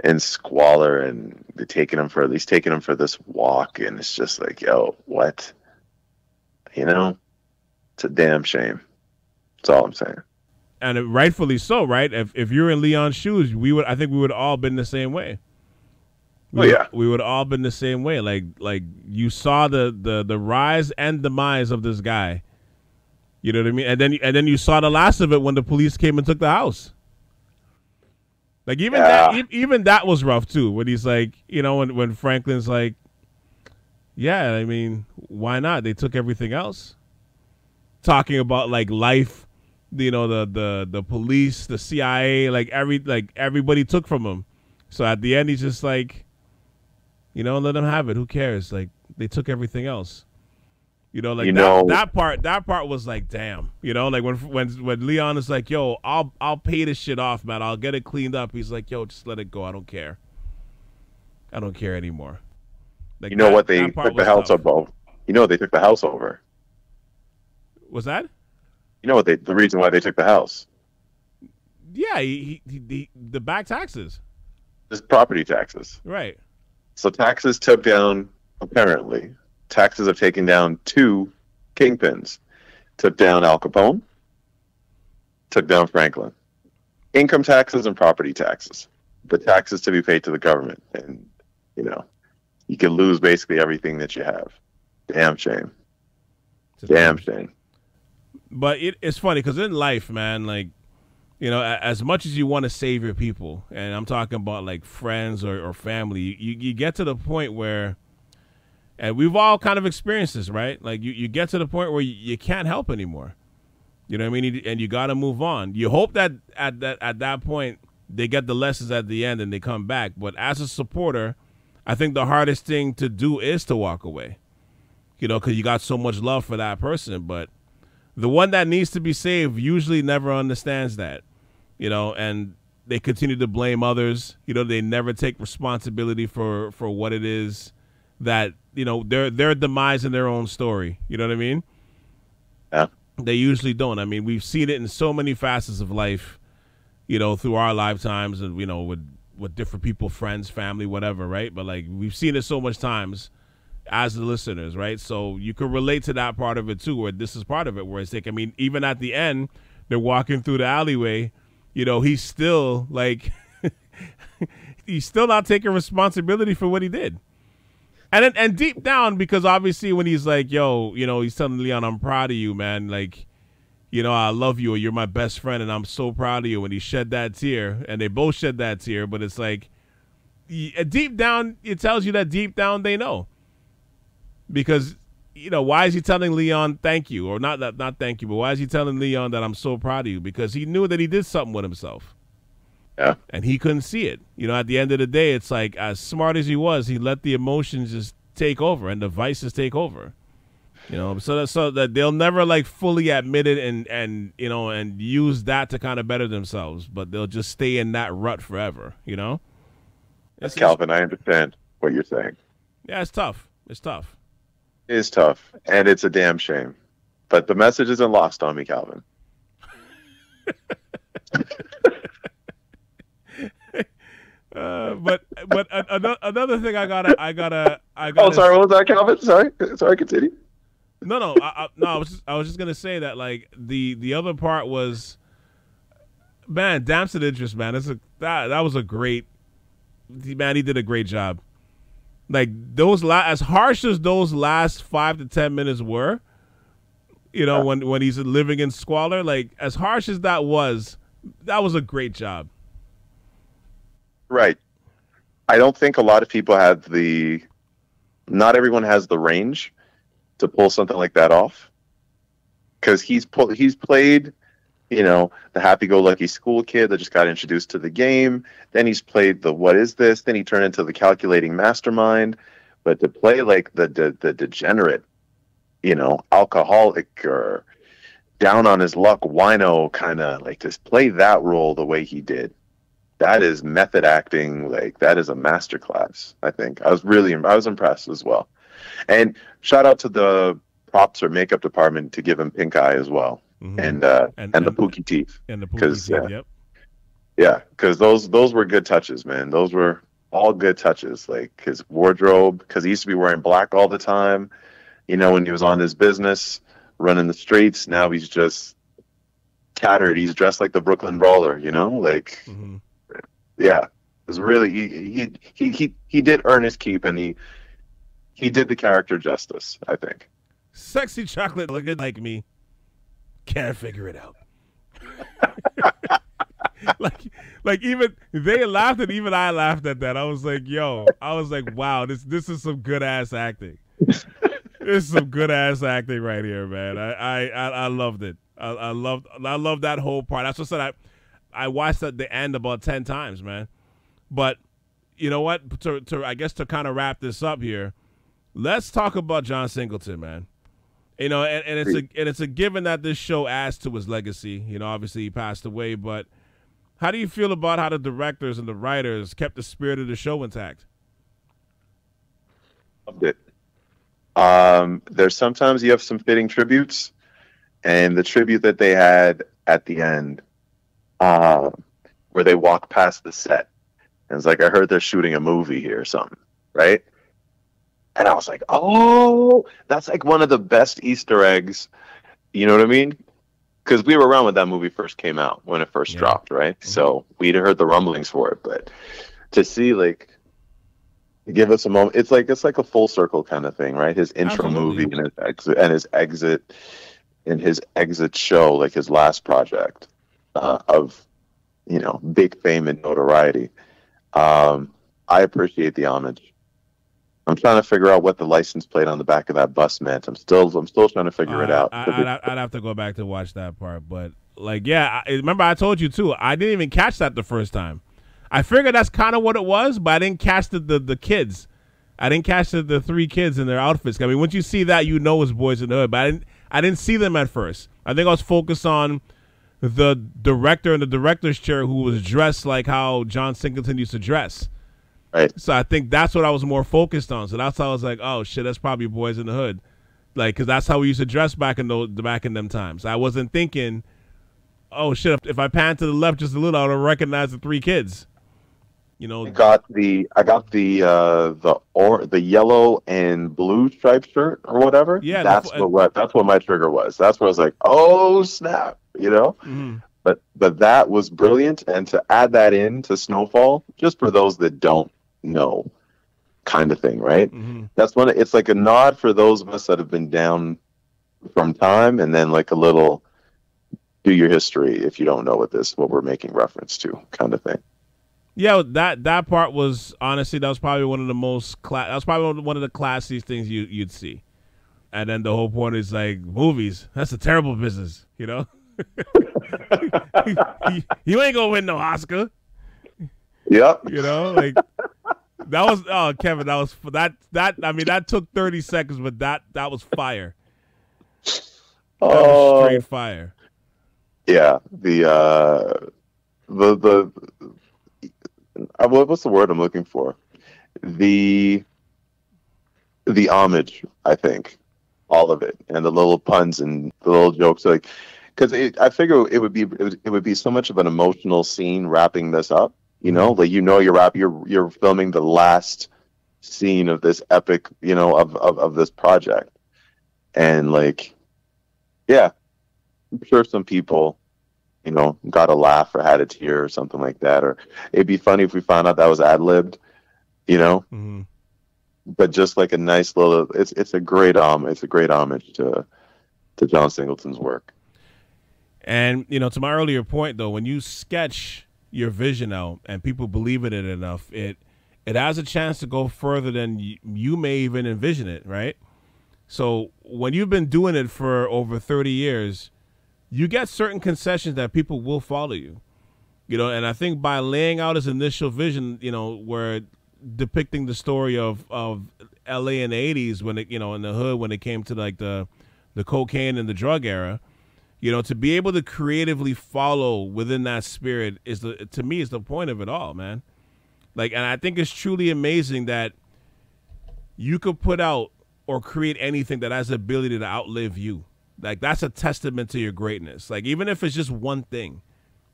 in squalor, and they're taking him for this walk, and it's just like, yo, what? You know, it's a damn shame. That's all I'm saying. And rightfully so, right? If you're in Leon's shoes, I think we would all been the same way. We would all been the same way. Like you saw the rise and demise of this guy. You know what I mean? And then you saw the last of it when the police came and took the house. Like even that was rough too. When he's like, you know, when Franklin's like, yeah, I mean, why not? They took everything else. Talking about like life, you know, the police, the CIA, like everybody took from him. So at the end, he's just like, you know, let them have it. Who cares? Like, they took everything else. You know, like that part was like, damn. You know, like when Leon is like, yo, I'll pay this shit off, man. I'll get it cleaned up. He's like, yo, just let it go. I don't care. I don't care anymore. Like, you know what they took the house over? You know what they took the house over? Was that? You know what the reason why they took the house? Yeah, the back taxes. Just property taxes. Right. So taxes took down, apparently, taxes have taken down 2 kingpins. Took down Al Capone, took down Franklin. Income taxes and property taxes. The taxes to be paid to the government. And, you know, you can lose basically everything that you have. Damn shame. Damn shame. But it's funny because in life, man, like, you know, as much as you want to save your people, and I'm talking about like friends or family, you get to the point where, and we've all kind of experienced this, right? Like you get to the point where you can't help anymore. You know what I mean? And you got to move on. You hope that at that point they get the lessons at the end and they come back. But as a supporter, I think the hardest thing to do is to walk away. You know, because you got so much love for that person, but the one that needs to be saved usually never understands that, you know, and they continue to blame others. You know, they never take responsibility for what it is that, you know, their demise in their own story. You know what I mean? Yeah. They usually don't. I mean, we've seen it in so many facets of life, you know, through our lifetimes and, you know, with different people, friends, family, whatever, right? But, like, we've seen it so much times as the listeners, right? So you can relate to that part of it too, where this is part of it, where it's like, I mean, even at the end, they're walking through the alleyway, you know, he's still like, he's still not taking responsibility for what he did. And deep down, because obviously when he's like, yo, you know, he's telling Leon, I'm proud of you, man. Like, you know, I love you, or you're my best friend, and I'm so proud of you. And he shed that tear, and they both shed that tear, but it's like, deep down, it tells you that deep down they know. Because, you know, why is he telling Leon thank you? Or not thank you, but why is he telling Leon that I'm so proud of you? Because he knew that he did something with himself. Yeah. And he couldn't see it. You know, at the end of the day, it's like, as smart as he was, he let the emotions just take over and the vices take over. So that they'll never like fully admit it and use that to kind of better themselves, but they'll just stay in that rut forever. Calvin, I understand what you're saying. Yeah, it's tough. It is tough, and it's a damn shame. But the message isn't lost on me, Calvin. But another thing I gotta. Oh, sorry. What was that, Calvin? Sorry. Continue. No. I was just gonna say that like the other part was, man, Damson Idris, man. That was a great. Man, he did a great job. Like as harsh as those last 5 to 10 minutes were, when he's living in squalor, like as harsh as that was a great job. Right. I don't think a lot of people have not everyone has the range to pull something like that off. Because he's played, the happy-go-lucky school kid that just got introduced to the game. Then he's played the what is this? Then he turned into the calculating mastermind. But to play like the degenerate, alcoholic or down on his luck wino kind of like to play that role the way he did. That is method acting. Like that is a masterclass. I think I was impressed as well. And shout out to the props or makeup department to give him pink eye as well, and the pookie teeth. And the pookie teeth. Yep. Yeah, because those were good touches, man. Those were all good touches. Like his wardrobe, because he used to be wearing black all the time. When he was on his business, running the streets. Now he's just tattered. He's dressed like the Brooklyn Brawler. Like. Mm-hmm. Yeah, it was really he did earn his keep, and he did the character justice, I think. Sexy chocolate looking like me, can't figure it out. like even they laughed and even I laughed at that. I was like, wow, this is some good ass acting. This is some good ass acting right here, man. I loved it. I loved that whole part. That's what I said. I watched at the end about 10 times, man. But you know what? I guess to kind of wrap this up here, let's talk about John Singleton, man. And it's a given that this show adds to his legacy. Obviously he passed away, but how do you feel about how the directors and the writers kept the spirit of the show intact? Loved it. There's sometimes you have some fitting tributes, and the tribute that they had at the end. Where they walk past the set. And it's like, I heard they're shooting a movie here or something, right? And I was like, oh, that's like one of the best Easter eggs. You know what I mean? Because we were around when that movie first came out, when it first dropped, right? Mm-hmm. So we'd heard the rumblings for it. But to see, like, give us a moment, it's like a full circle kind of thing, right? His intro movie and his exit show, like his last project. Of big fame and notoriety. I appreciate the homage. I'm trying to figure out what the license plate on the back of that bus meant. I'm still trying to figure it out. I'd have to go back to watch that part, but remember I told you too. I didn't even catch that the first time. I figured that's kind of what it was, but I didn't catch the kids. I didn't catch the 3 kids in their outfits. I mean, once you see that, it's Boys in the Hood. But I didn't see them at first. I think I was focused on the director in the director's chair who was dressed like how John Singleton used to dress. Right. So I think that's what I was more focused on. So that's how I was like, oh shit, that's probably Boys in the Hood. Like, cause that's how we used to dress back in them times. I wasn't thinking, oh shit, if I pan to the left just a little, I would recognize the 3 kids. I got the yellow and blue striped shirt or whatever. Yeah. That's what my trigger was. That's where I was like, oh snap. Mm-hmm. But that was brilliant, and to add that in to Snowfall, just for those that don't know, kind of thing, right? Mm-hmm. That's it's like a nod for those of us that have been down from time, and then like a little do your history if you don't know what we're making reference to, kind of thing. Yeah, that part was honestly that was probably one of the one of the classiest things you'd see, and then the whole point is like movies. That's a terrible business, You ain't gonna win no Oscar. Yep. Like that was Kevin. That was that. I mean, that took 30 seconds, but that was fire. That was straight fire. Yeah, what's the word I'm looking for? The homage, I think, all of it, and the little puns and the little jokes, like, because I figure it would be so much of an emotional scene wrapping this up. Like you're filming the last scene of this epic, of this project, and like, yeah, I'm sure some people, got a laugh or had a tear or something like that. Or it'd be funny if we found out that was ad-libbed, Mm-hmm. But just like a nice little, it's a great homage to John Singleton's work. And, to my earlier point, though, when you sketch your vision out and people believe in it enough, it has a chance to go further than you may even envision it, right? So when you've been doing it for over 30 years, you get certain concessions that people will follow you, and I think by laying out his initial vision, where depicting the story of LA in the 80s when it, in the hood, when it came to like the cocaine and the drug era, to be able to creatively follow within that spirit to me is the point of it all, man. Like, and I think it's truly amazing that you could put out or create anything that has the ability to outlive you. Like, that's a testament to your greatness. Like, even if it's just one thing,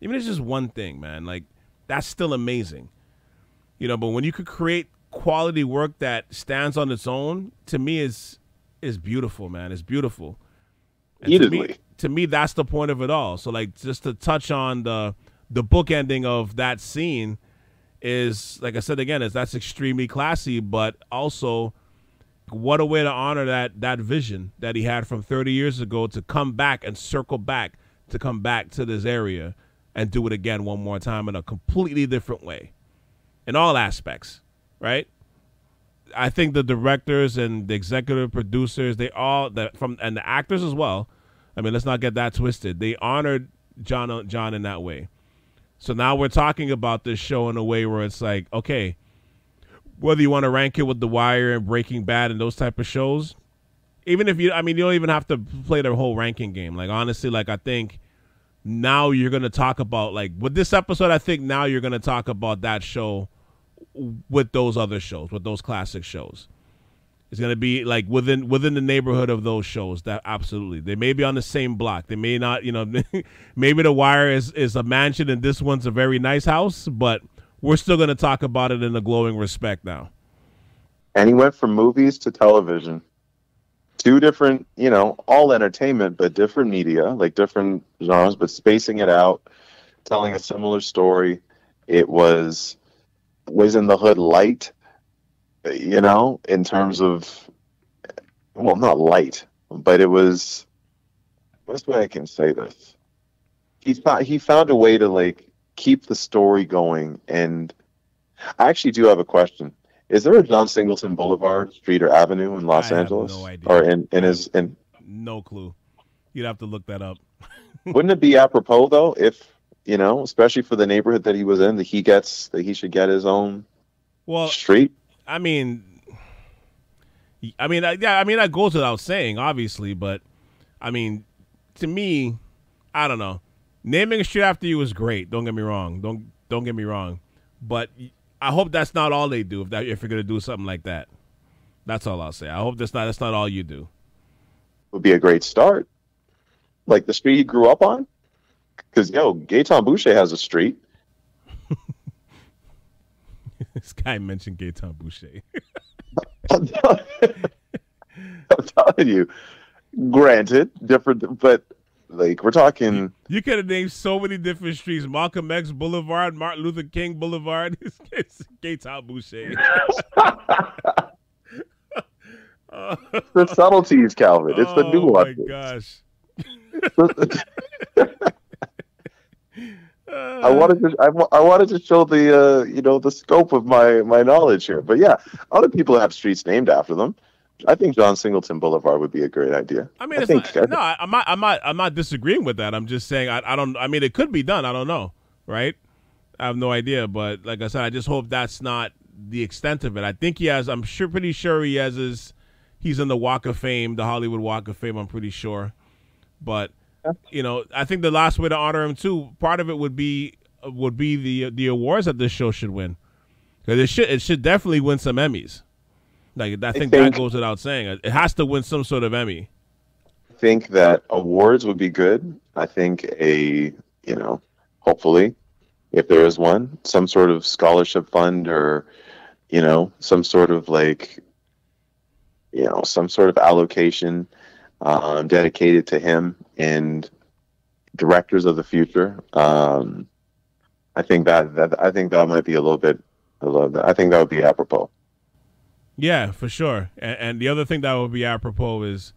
man, like, that's still amazing. But when you could create quality work that stands on its own, to me is beautiful, man. It's beautiful. And to me, that's the point of it all. So, like, just to touch on the bookending of that scene is, like I said again, that's extremely classy, but also what a way to honor that vision that he had from 30 years ago to come back and circle back to come back to this area and do it again one more time in a completely different way in all aspects, right? I think the directors and the executive producers, and the actors as well, I mean, let's not get that twisted. They honored John in that way. So now we're talking about this show in a way where it's like, okay, whether you want to rank it with The Wire and Breaking Bad and those type of shows, even if you don't even have to play the whole ranking game. Like, honestly, like, I think now you're going to talk about, like, with this episode, I think now you're going to talk about that show with those other shows, with those classic shows. It's going to be like within the neighborhood of those shows. That absolutely, they may be on the same block. They may not, maybe The Wire is a mansion and this one's a very nice house, but we're still going to talk about it in a glowing respect now. And he went from movies to television. Two different, all entertainment, but different media, like different genres, but spacing it out, telling a similar story. It was in the hood light, in terms of, well, not light, but it was, what's the way I can say this? He found a way to, like, keep the story going. And I actually do have a question. Is there a John Singleton Boulevard, street, or avenue in Los Angeles? No idea. Or in no clue. You'd have to look that up. Wouldn't it be apropos though, if, especially for the neighborhood that he was in, that he should get his own street? I mean, that goes without saying, obviously, but I mean, to me, I don't know. Naming a street after you is great. Don't get me wrong. Don't get me wrong. But I hope that's not all they do. If you're gonna do something like that, that's all I'll say. I hope that's not all you do. Would be a great start, like the street he grew up on. Because Gaetan Boucher has a street. This guy mentioned Gaetan Boucher. I'm telling you. Granted, different, but like we're talking. You could have named so many different streets: Malcolm X Boulevard, Martin Luther King Boulevard. It's Gaetan Boucher. The subtleties, Calvin. It's the nuances. Oh my gosh. I wanted to show the the scope of my knowledge here. But yeah, other people have streets named after them. I think John Singleton Boulevard would be a great idea. I mean, I'm not disagreeing with that. I'm just saying I don't. I mean, it could be done. I don't know, right? I have no idea. But like I said, I just hope that's not the extent of it. I think he has. I'm pretty sure he has he's in the Walk of Fame, the Hollywood Walk of Fame, I'm pretty sure. But, you know, I think the last way to honor him, too, part of it would be the awards that this show should win. Because it should definitely win some Emmys. Like, I think that goes without saying. It has to win some sort of Emmy. I think that awards would be good. I think hopefully, if there is one, some sort of scholarship fund or, some sort of some sort of allocation dedicated to him and directors of the future. I think that might be a little bit. I think that would be apropos. Yeah, for sure. And the other thing that would be apropos is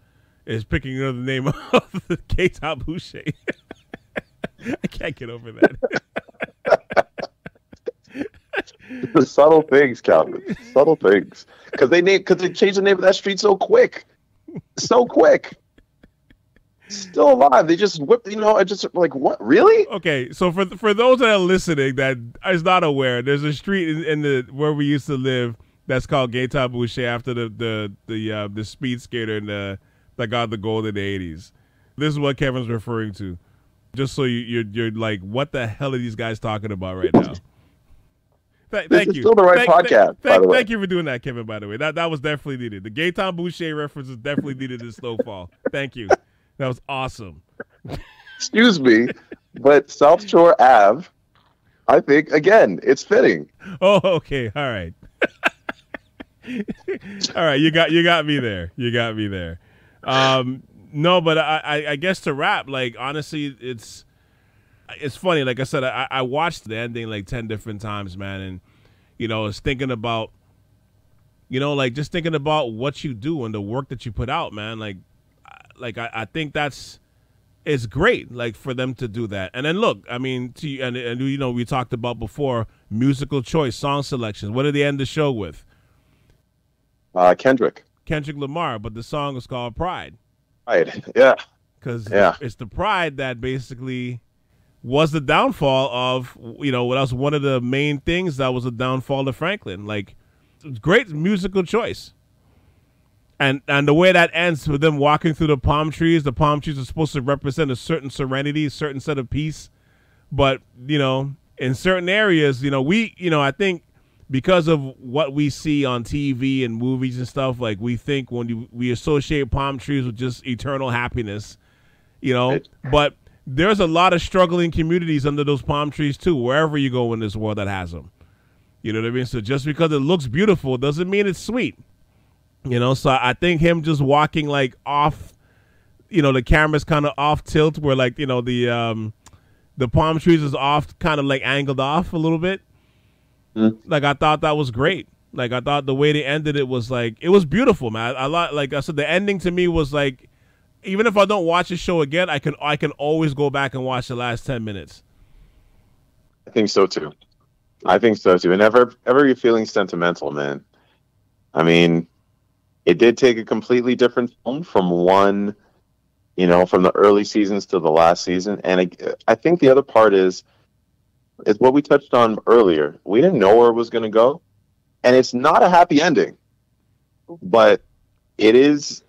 picking another name of the Gaëtan Boucher. I can't get over that. The subtle things, Calvin. Subtle things. Because they changed the name of that street so quick. So quick. Still alive. They just whipped, I just like, what? Really? Okay, so for those that are listening that is not aware, there's a street in the where we used to live that's called Gaëtan Boucher after the speed skater that got the gold in the 80s. This is what Kevin's referring to. Just so you're like, what the hell are these guys talking about right now? Thank you. Still the right podcast, by the way. Thank you for doing that, Kevin, by the way. That was definitely needed. The Gaëtan Boucher reference is definitely needed in Snowfall. Thank you. That was awesome. Excuse me, but South Shore Ave, I think, again, it's fitting. Oh, okay. All right. All right. You got me there. You got me there. No, but I guess to wrap, like, honestly, it's funny. Like I said, I watched the ending like 10 different times, man. And, it's thinking about, just thinking about what you do and the work that you put out, man. I think it's great, like, for them to do that. And then look, I mean, we talked about before, musical choice, song selections. What did they end the show with? Kendrick Lamar, but the song was called Pride. Pride, yeah. Because it's the Pride that basically was the downfall of, what else? One of the main things that was a downfall of Franklin. Like, great musical choice. And the way that ends with them walking through the palm trees are supposed to represent a certain serenity, a certain set of peace. But, in certain areas, I think because of what we see on TV and movies and stuff, like, we think we associate palm trees with just eternal happiness, right. But there's a lot of struggling communities under those palm trees too, wherever you go in this world that has them. You know what I mean? So just because it looks beautiful doesn't mean it's sweet. So I think him just walking like off, the camera's kind of off tilt where like, the palm trees is off, kind of like angled off a little bit. Like, I thought that was great. Like, I thought the way they ended it was like, it was beautiful, man. Like I said, the ending to me was like, even if I don't watch the show again, I can always go back and watch the last 10 minutes. I think so too. And ever you're feeling sentimental, man. I mean, it did take a completely different tone from from the early seasons to the last season. And I think the other part is what we touched on earlier. We didn't know where it was going to go. And it's not a happy ending, but it is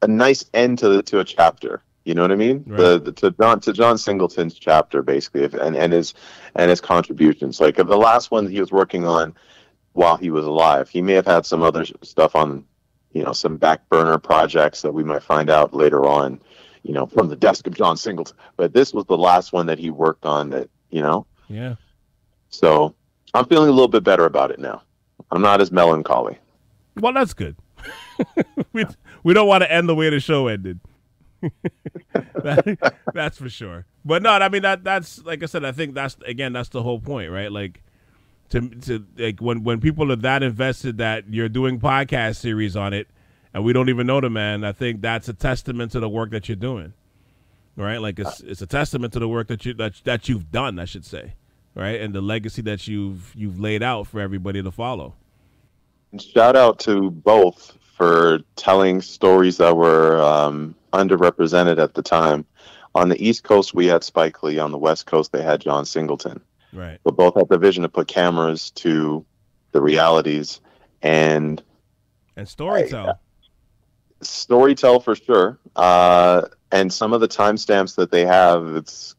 a nice end to a chapter. You know what I mean? Right. To John Singleton's chapter, basically, and his contributions. Like, the last one that he was working on while he was alive, he may have had some other stuff on, some back burner projects that we might find out later on, from the desk of John Singleton. But this was the last one that he worked on that, Yeah. So I'm feeling a little bit better about it now. I'm not as melancholy. Well, that's good. we don't want to end the way the show ended. That's for sure. But no, I mean, that's like I said, I think that's the whole point, right? Like, to like when people are that invested that you're doing podcast series on it and we don't even know the man, I think that's a testament to the work that you're doing. Right? Like, it's a testament to the work that you've done, I should say. Right? And the legacy that you've laid out for everybody to follow. And shout out to both for telling stories that were underrepresented at the time. On the East Coast, we had Spike Lee. On the West Coast, they had John Singleton. Right. But both had the vision to put cameras to the realities and storytelling. Storytell for sure. And some of the timestamps that they have, it's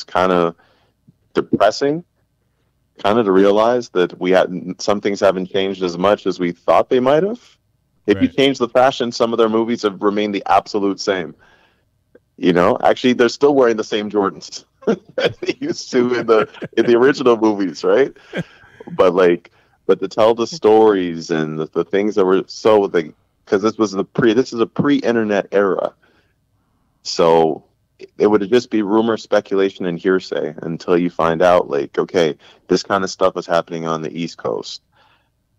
kind of depressing, kind of to realize that some things haven't changed as much as we thought they might have. If you change the fashion, some of their movies have remained the absolute same. Actually, they're still wearing the same Jordans that they used to in the original movies, right? But to tell the stories and the things that were because this is a pre-internet era, so it would just be rumor, speculation, and hearsay until you find out, okay, this kind of stuff is happening on the East Coast,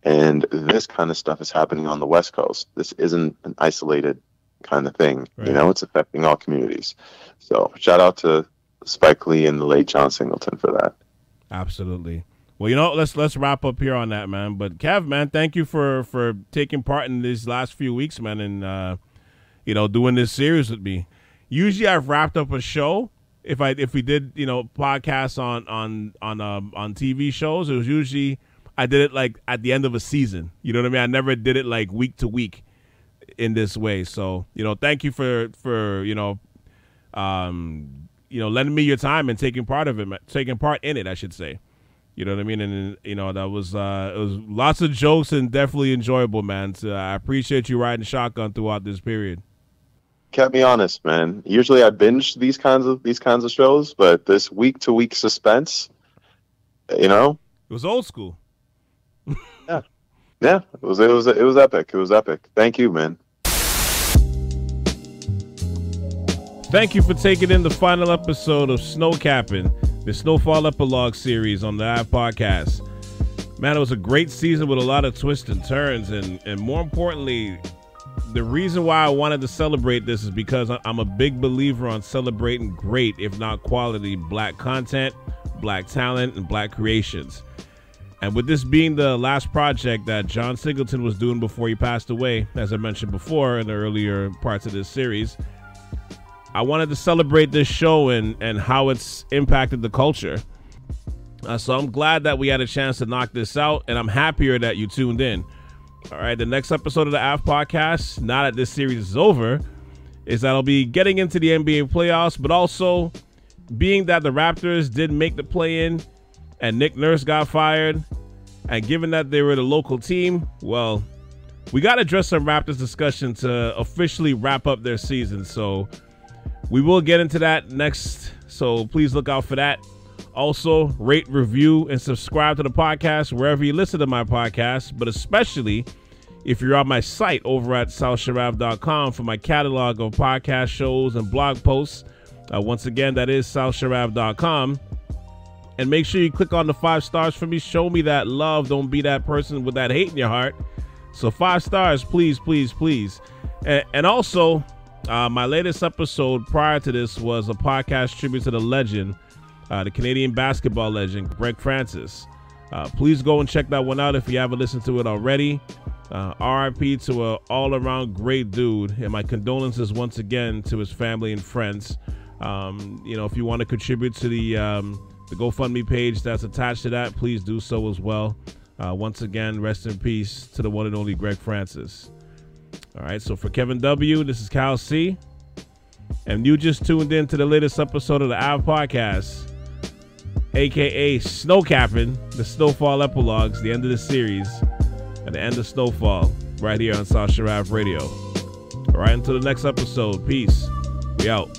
and this kind of stuff is happening on the West Coast. This isn't an isolated kind of thing. Right. It's affecting all communities. So shout out to Spike Lee and the late John Singleton for that. Absolutely. Well, let's wrap up here on that, man. But Kev, man, thank you for taking part in these last few weeks, man, and doing this series with me. Usually, I've wrapped up a show. If we did podcasts on TV shows, it was usually I did it at the end of a season. You know what I mean? I never did it week to week in this way. So thank you for lending me your time and taking part in it, I should say. You know what I mean? And that was it was lots of jokes and definitely enjoyable, man. So I appreciate you riding shotgun throughout this period. Kept me honest, man. Usually I binge these kinds of shows, but this week to week suspense, it was old school. Yeah, it was epic. It was epic. Thank you, man. Thank you for taking in the final episode of SnowCappin, the Snowfall Epilogues series on the Ave Podcast. Man, it was a great season with a lot of twists and turns, and more importantly, the reason why I wanted to celebrate this is because I'm a big believer on celebrating great, if not quality, black content, black talent, and black creations. And with this being the last project that John Singleton was doing before he passed away, as I mentioned before in the earlier parts of this series, I wanted to celebrate this show and how it's impacted the culture. So I'm glad that we had a chance to knock this out, and I'm happier that you tuned in. All right, the next episode of the Ave Podcast, now that this series is over, is that I'll be getting into the NBA playoffs, but also being that the Raptors did make the play-in and Nick Nurse got fired, and given that they were the local team, well, we got to address some Raptors discussion to officially wrap up their season. So we will get into that next, so please look out for that. Also, rate, review, and subscribe to the podcast wherever you listen to my podcast, but especially if you're on my site over at southsharav.com for my catalog of podcast shows and blog posts. Once again, that is southsharav.com. And make sure you click on the 5 stars for me. Show me that love. Don't be that person with that hate in your heart. So 5 stars, please, please, please. And also, my latest episode prior to this was a podcast tribute to the legend, the Canadian basketball legend, Greg Francis. Please go and check that one out if you haven't listened to it already. RIP to an all-around great dude. And my condolences once again to his family and friends. If you want to contribute to the GoFundMe page that's attached to that, please do so as well. Once again, rest in peace to the one and only Greg Francis. All right, so for Kevin W., this is Cal C. And you just tuned in to the latest episode of the Ave Podcast, a.k.a. SnowCappin, the Snowfall Epilogues, the end of the series, and the end of Snowfall, right here on South Sharav Radio. All right, until the next episode, peace. We out.